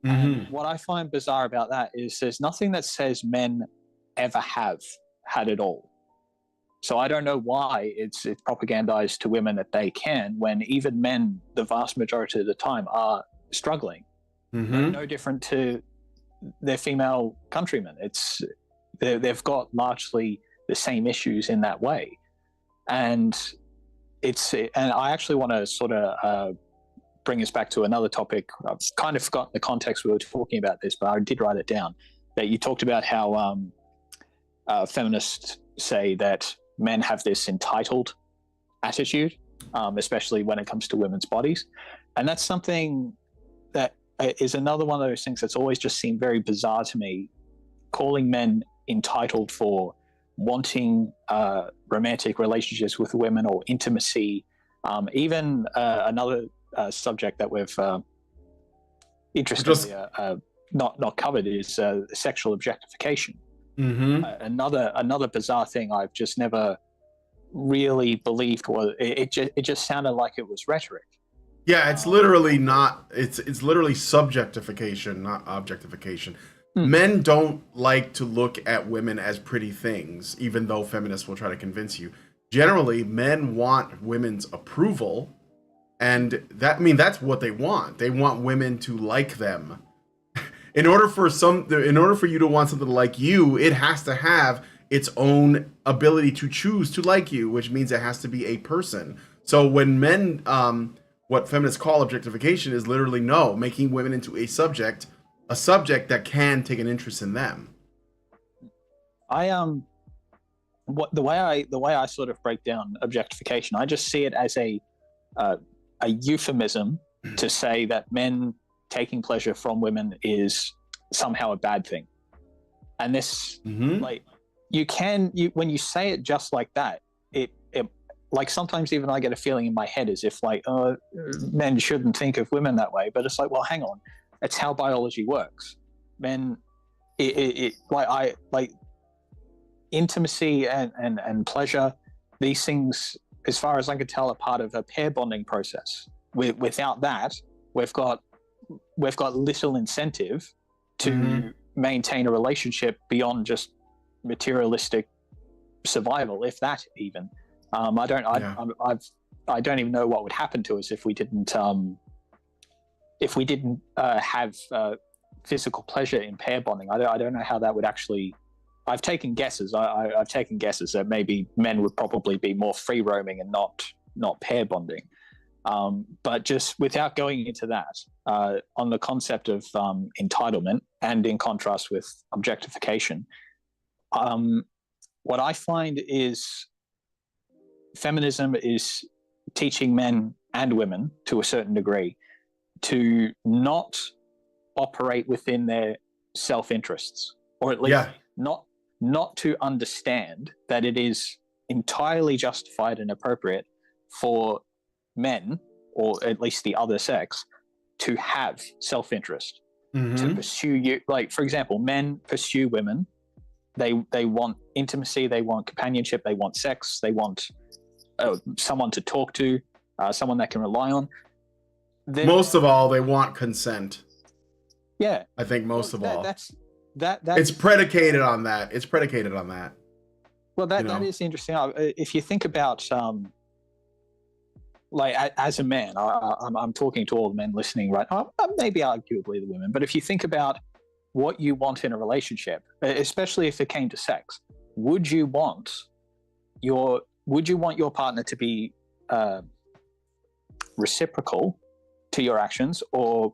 Mm-hmm. And what I find bizarre about that is there's nothing that says men ever have had it all. So I don't know why it's propagandized to women that they can, when even men, the vast majority of the time, are struggling. Mm-hmm. No different to their female countrymen. They've got largely the same issues in that way. And I actually want to sort of bring us back to another topic. I've kind of forgotten the context we were talking about this, but I did write it down. That you talked about how feminists say that men have this entitled attitude, especially when it comes to women's bodies. And that's something that is another one of those things that's always just seemed very bizarre to me, calling men entitled for wanting romantic relationships with women or intimacy. Even another subject that we've interestingly not covered is sexual objectification. Mm-hmm. Another bizarre thing I've just never really believed was it just sounded like it was rhetoric. Yeah, it's literally not. It's literally subjectification, not objectification. Men don't like to look at women as pretty things, even though feminists will try to convince you. Generally, men want women's approval, and that's what they want. They want women to like them. In order for you to want something to like you, it has to have its own ability to choose to like you, which means it has to be a person. So when men, what feminists call objectification is literally making women into a subject that can take an interest in them. The way I sort of break down objectification, I just see it as a euphemism to say that men taking pleasure from women is somehow a bad thing. And this, when you say it just like that, it sometimes even I get a feeling in my head as if men shouldn't think of women that way. But it's well, hang on. It's how biology works. Men, intimacy and pleasure, these things, as far as I can tell, are part of a pair bonding process. Without that, we've got little incentive to maintain a relationship beyond just materialistic survival, if that even. I don't even know what would happen to us if we didn't have physical pleasure in pair bonding. I don't know how that would actually. I've taken guesses. I've taken guesses that maybe men would probably be more free roaming and not pair bonding. But just without going into that, on the concept of entitlement, and in contrast with objectification, what I find is feminism is teaching men and women to a certain degree to not operate within their self-interests, or at least not to understand that it is entirely justified and appropriate for men, or at least the other sex, to have self-interest, to pursue you. Like, for example, men pursue women. They want intimacy, they want companionship, they want sex, they want someone to talk to, someone they can rely on. Most of all, they want consent. Yeah, I think most of all. That's it's predicated on that. It's predicated on that. Well, that is interesting. If you think about, like, as a man, I'm talking to all the men listening right now, maybe arguably the women, but if you think about what you want in a relationship, especially if it came to sex, would you want your partner to be reciprocal to your actions, or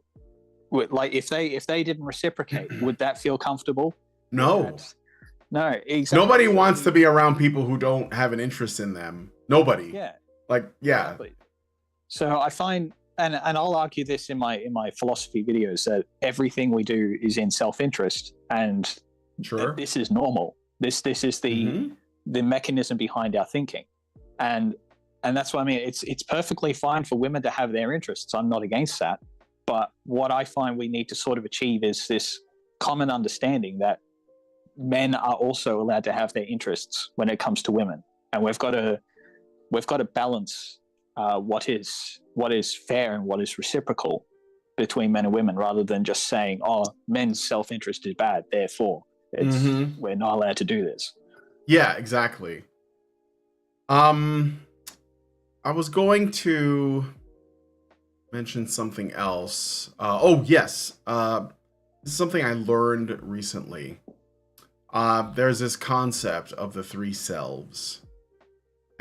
like if they didn't reciprocate, would that feel comfortable? No, exactly. Nobody wants to be around people who don't have an interest in them. Nobody. Yeah. Exactly. So I find, and I'll argue this in my philosophy videos, that everything we do is in self-interest, and this is normal. This is the mechanism behind our thinking, and that's what I mean. It's perfectly fine for women to have their interests. I'm not against that, but what I find we need to sort of achieve is this common understanding that men are also allowed to have their interests when it comes to women, and we've got to balance what is fair and what is reciprocal between men and women, rather than just saying, "Oh, men's self-interest is bad, therefore we're not allowed to do this." Yeah, exactly. I was going to mention something else. This is something I learned recently. There's this concept of the three selves.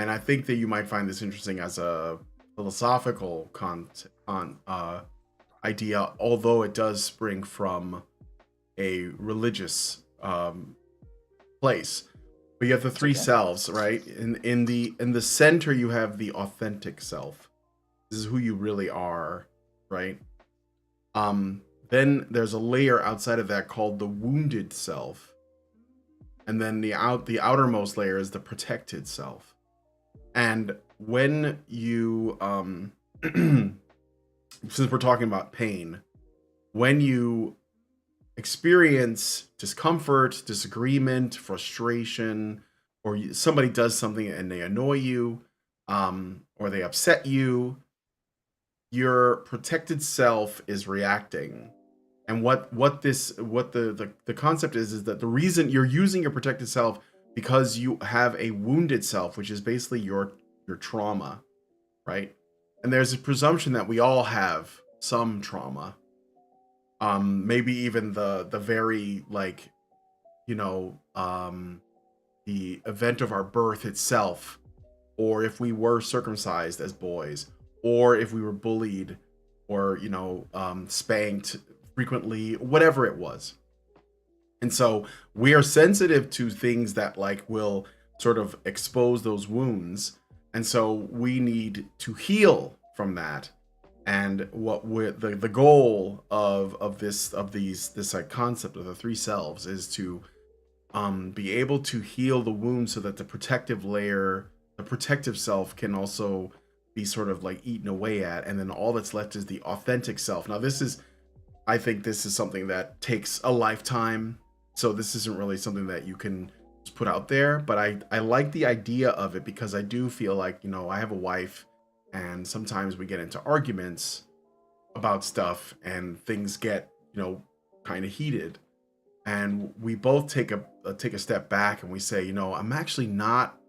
And I think that you might find this interesting as a philosophical idea, although it does spring from a religious place. But you have the three selves, right? In the center, you have the authentic self. This is who you really are, right? Then there's a layer outside of that called the wounded self, and then the outermost layer is the protected self. And when you, since we're talking about pain, when you experience discomfort, disagreement, frustration, or somebody does something and they annoy you, or they upset you, your protected self is reacting. And what the concept is that the reason you're using your protected self, because you have a wounded self, which is basically your trauma, right? And there's a presumption that we all have some trauma. Maybe even the very, like, the event of our birth itself, or if we were circumcised as boys, or if we were bullied, or spanked frequently, whatever it was. And so we are sensitive to things that will sort of expose those wounds. And so we need to heal from that. And what the goal of this concept of the three selves is to be able to heal the wound, so that the protective layer, the protective self, can also be sort of eaten away at, and then all that's left is the authentic self. Now I think this is something that takes a lifetime, so this isn't really something that you can just put out there, but I like the idea of it, because I do feel like, I have a wife, and sometimes we get into arguments about stuff and things get, kind of heated. and we both take a step back and we say, you know, I'm actually not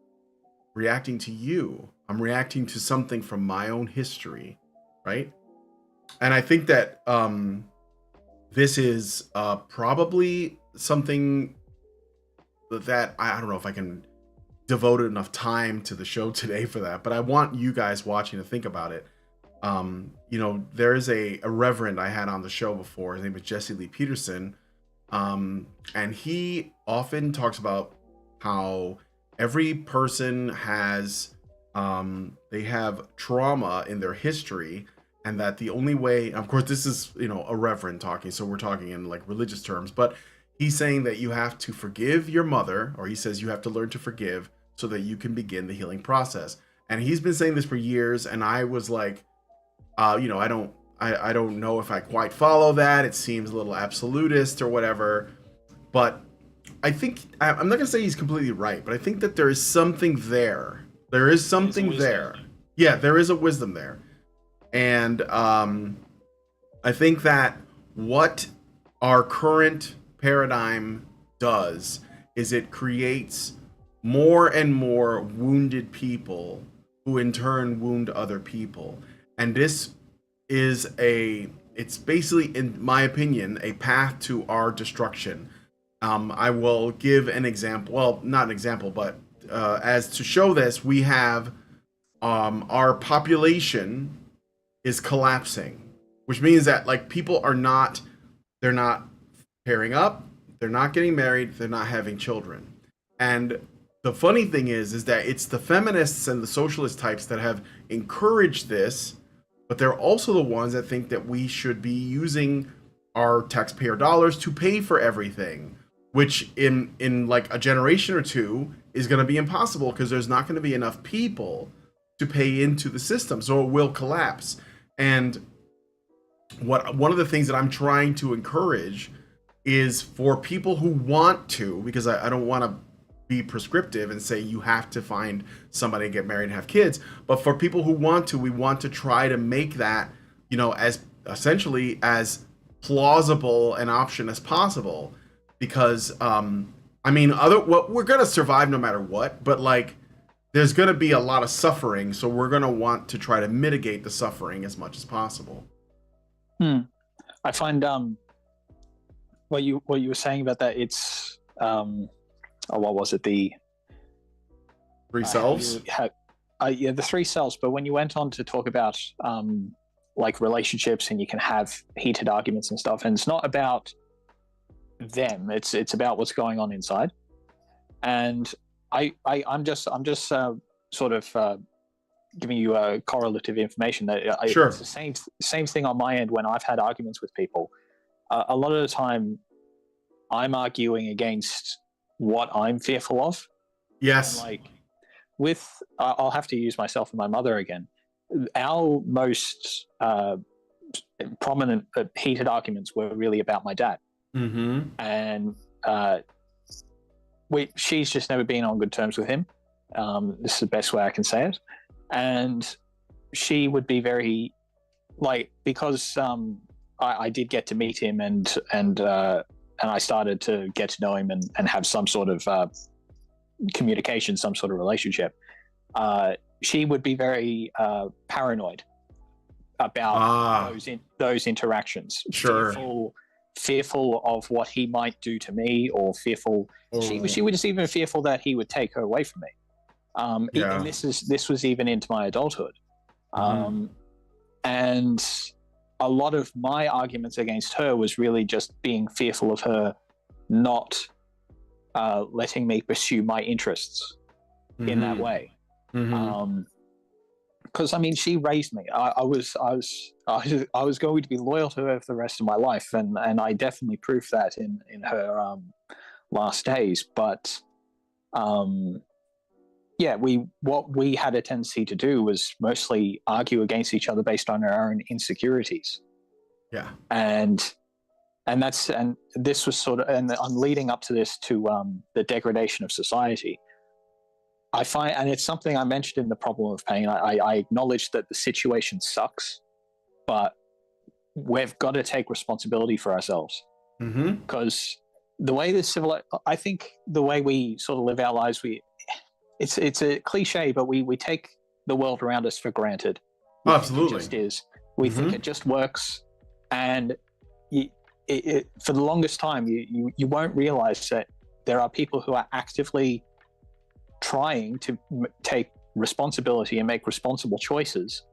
reacting to you. I'm reacting to something from my own history, right? And I think that this is probably something that I don't know if I can devote enough time to the show today for that, but I want you guys watching to think about it. You know, there is a reverend I had on the show before. His name is Jesse Lee Peterson. And he often talks about how every person has, they have trauma in their history, and that the only way, of course, this is, you know, a reverend talking, so we're talking in like religious terms, but he's saying that you have to forgive your mother, or he says you have to learn to forgive so that you can begin the healing process. And he's been saying this for years, and I was like, you know, I don't know if I quite follow that. It seems a little absolutist or whatever, but I think I'm not gonna say he's completely right, but I think that there is something there. There is something there. Yeah, there is a wisdom there, and I think that what our current paradigm does is it creates more and more wounded people who in turn wound other people. And this is it's basically, in my opinion, a path to our destruction. I will give an example. Well, not an example, but as to show this, we have our population is collapsing, which means that like people are not, they're not pairing up, they're not getting married, they're not having children. And the funny thing is that it's the feminists and the socialist types that have encouraged this, but they're also the ones that think that we should be using our taxpayer dollars to pay for everything, which in like a generation or two is going to be impossible because there's not going to be enough people to pay into the system, so it will collapse. And one of the things that I'm trying to encourage is for people who want to, because I don't want to be prescriptive and say you have to find somebody and get married and have kids, but for people who want to, we want to try to make that, you know, as essentially as plausible an option as possible, because I mean, we're gonna survive no matter what, but like there's gonna be a lot of suffering, so we're gonna want to try to mitigate the suffering as much as possible. I find what you were saying about that, it's what was it, the three selves? Yeah, the three selves. But when you went on to talk about like relationships, and you can have heated arguments and stuff, and it's not about them, it's about what's going on inside. And I'm just sort of giving you a correlative information that Sure. It's the same thing on my end when I've had arguments with people. A lot of the time I'm arguing against what I'm fearful of. Yes. And like with I'll have to use myself and my mother again. Our most prominent heated arguments were really about my dad. Mm-hmm. And she's just never been on good terms with him. This is the best way I can say it. And she would be very like, because I did get to meet him and I started to get to know him and have some sort of communication, some sort of relationship. She would be very paranoid about those interactions. Sure. Fearful of what he might do to me, or fearful. She was even fearful that he would take her away from me. And this was even into my adulthood. And a lot of my arguments against her was really just being fearful of her not letting me pursue my interests in that way. Because I mean, she raised me. I was going to be loyal to her for the rest of my life, and I definitely proved that in her last days. But yeah, what we had a tendency to do was mostly argue against each other based on our own insecurities. Yeah. And this was sort of, and I'm leading up to this to the degradation of society. I find, and it's something I mentioned in the problem of pain, I acknowledge that the situation sucks, but we've got to take responsibility for ourselves. Because the way I think the way we sort of live our lives, it's a cliche, but we take the world around us for granted. Oh, absolutely. It just is. We think it just works, and for the longest time, you won't realize that there are people who are actively trying to take responsibility and make responsible choices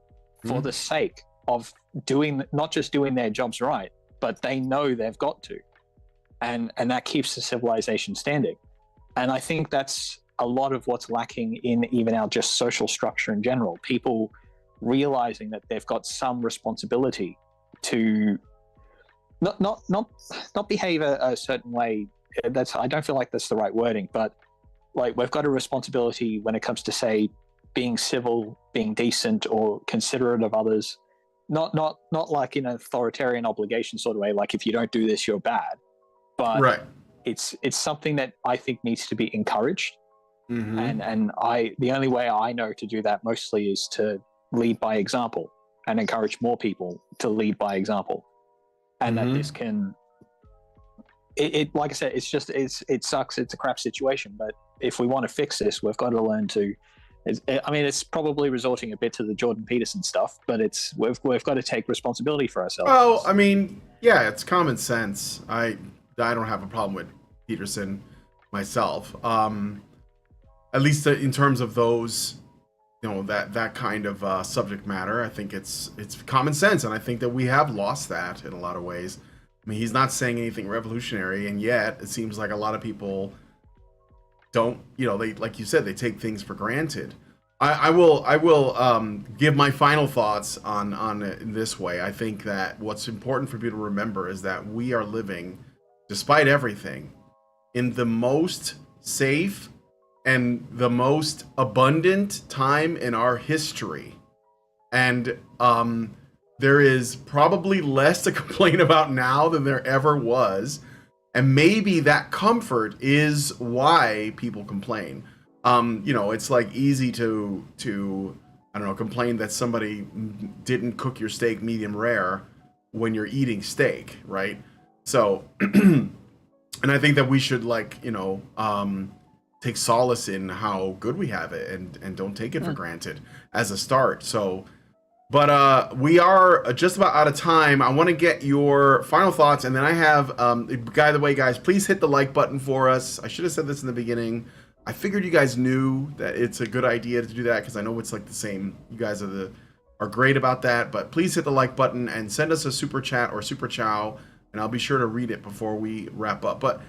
for the sake of not just doing their jobs right, but they know they've got to, and that keeps the civilization standing. And I think that's a lot of what's lacking in even our just social structure in general. People realizing that they've got some responsibility to not behave a certain way. I don't feel like that's the right wording, but like we've got a responsibility when it comes to, say, being civil, being decent, or considerate of others. Not like in an authoritarian obligation sort of way, like if you don't do this, you're bad. But right. It's something that I think needs to be encouraged. Mm-hmm. And the only way I know to do that mostly is to lead by example and encourage more people to lead by example. And that this can, like I said, it sucks. It's a crap situation, but if we want to fix this, we've got to learn to, it's probably resorting a bit to the Jordan Peterson stuff, but we've got to take responsibility for ourselves. Well, I mean, yeah, it's common sense. I don't have a problem with Peterson myself. At least in terms of those, that kind of subject matter, I think it's common sense, and I think that we have lost that in a lot of ways. I mean, he's not saying anything revolutionary, and yet it seems like a lot of people don't, they, like you said, they take things for granted. I will give my final thoughts on it in this way. I think that what's important for people to remember is that we are living, despite everything, in the most safe and the most abundant time in our history. And there is probably less to complain about now than there ever was. And maybe that comfort is why people complain. It's like easy to I don't know, complain that somebody didn't cook your steak medium rare when you're eating steak, right? So, and I think that we should take solace in how good we have it and don't take it for granted as a start. So, but we are just about out of time. I want to get your final thoughts, and then I have, by the way, guys, please hit the like button for us. I should have said this in the beginning. I figured you guys knew that it's a good idea to do that because I know it's like the same. You guys are great about that, but please hit the like button and send us a super chat or super chow, and I'll be sure to read it before we wrap up. But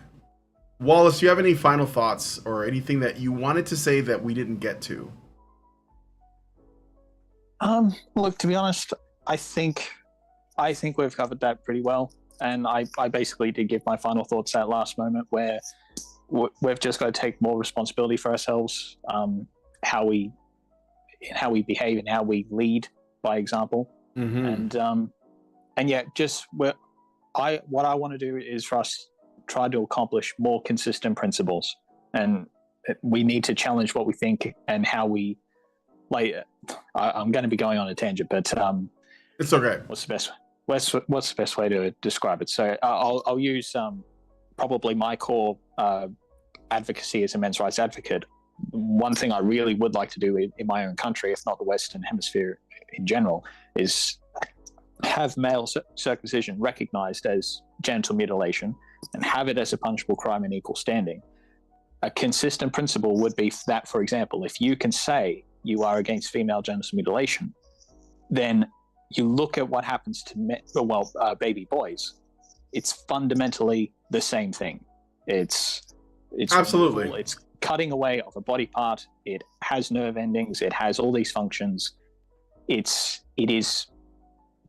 Wallace, do you have any final thoughts or anything that you wanted to say that we didn't get to? Look, to be honest, I think we've covered that pretty well, and I basically did give my final thoughts at last moment, where we've just got to take more responsibility for ourselves, how we behave and how we lead by example, and yeah, just what I want to do is for us try to accomplish more consistent principles, and we need to challenge what we think and how we. I'm going to be going on a tangent, but it's okay. What's the best way to describe it? So I'll use probably my core advocacy as a men's rights advocate. One thing I really would like to do in my own country, if not the Western Hemisphere in general, is have male circumcision recognized as genital mutilation and have it as a punishable crime in equal standing. A consistent principle would be that, for example, if you can say you are against female genital mutilation, then you look at what happens to baby boys. It's fundamentally the same thing. It's absolutely removal, it's cutting away of a body part. It has nerve endings. It has all these functions. It is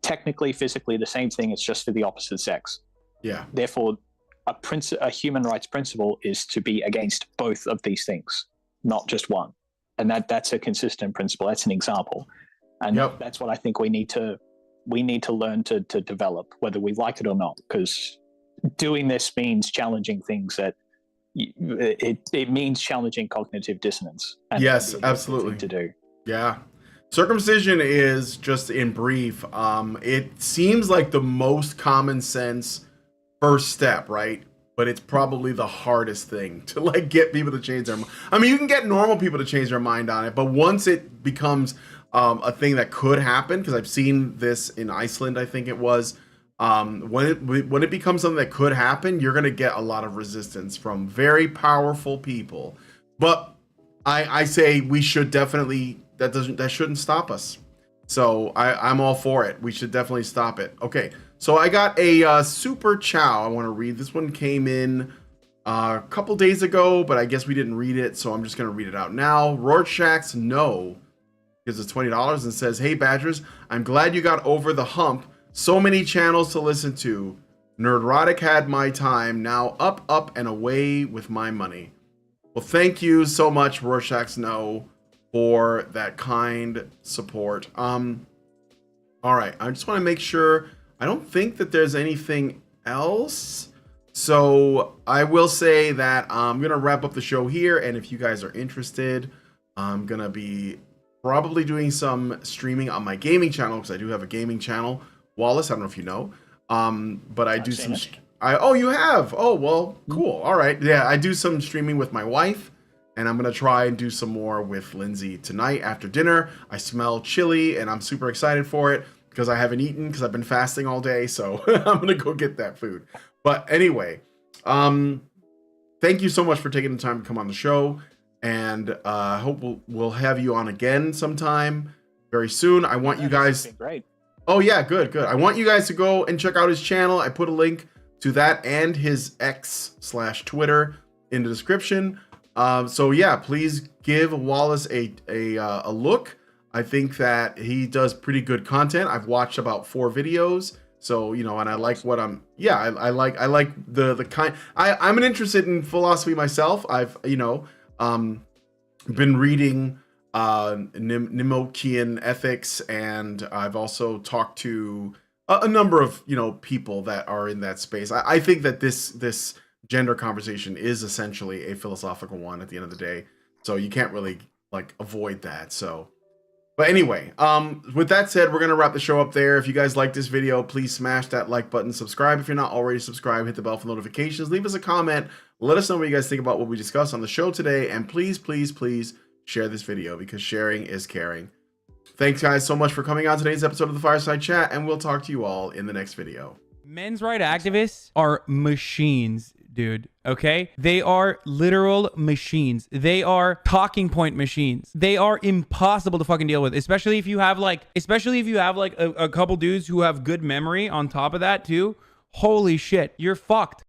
technically, physically the same thing. It's just for the opposite sex. Yeah. Therefore, a human rights principle is to be against both of these things, not just one. And that's a consistent principle. That's an example, and that's what I think we need to learn to develop, whether we like it or not. Because doing this means challenging things that it means challenging cognitive dissonance. And yes, absolutely. To do. Yeah, circumcision is, just in brief. It seems like the most common sense first step, right? but it's probably the hardest thing to like get people to change their mind. I mean, you can get normal people to change their mind on it, but once it becomes a thing that could happen, because I've seen this in Iceland, I think it was, when it becomes something that could happen, you're gonna get a lot of resistance from very powerful people. But I say we should definitely, that shouldn't stop us. So I'm all for it. We should definitely stop it. Okay, so I got a super chow I want to read. This one came in a couple days ago, but I guess we didn't read it, so I'm just gonna read it out now. Rorschach's No gives us $20 and says, "Hey Badgers, I'm glad you got over the hump. So many channels to listen to. Nerdrotic had my time. Now up, and away with my money." Well, thank you so much, Rorschach's No, for that kind support. All right, I just want to make sure. I don't think that there's anything else. So I will say that I'm going to wrap up the show here. And if you guys are interested, I'm going to be probably doing some streaming on my gaming channel, because I do have a gaming channel. Wallace, I don't know if you know. But I do some... Oh, you have? Oh, well, cool. All right. Yeah, I do some streaming with my wife, and I'm going to try and do some more with Lindsay tonight after dinner. I smell chili, and I'm super excited for it because I haven't eaten because I've been fasting all day. So I'm going to go get that food. But anyway, thank you so much for taking the time to come on the show. And I hope we'll have you on again sometime very soon. I want you guys... Great. Oh, yeah, good. I want you guys to go and check out his channel. I put a link to that and his X/Twitter in the description. So yeah, please give Wallace a look. I think that he does pretty good content. I've watched about 4 videos. So, you know, and I like what I like the kind. I'm interested in philosophy myself. I've, you know, been reading Nimokian ethics, and I've also talked to a number of, you know, people that are in that space. I think that this gender conversation is essentially a philosophical one at the end of the day. So you can't really like avoid that. So, but anyway, with that said, we're going to wrap the show up there. If you guys like this video, please smash that like button, subscribe if you're not already subscribed, hit the bell for notifications, leave us a comment, let us know what you guys think about what we discussed on the show today, and please share this video, because sharing is caring. Thanks guys so much for coming on today's episode of the Fireside Chat, and we'll talk to you all in the next video. Men's rights activists are machines, dude. Okay? They are literal machines. They are talking point machines. They are impossible to fucking deal with, especially if you have like a couple dudes who have good memory on top of that too. Holy shit, you're fucked.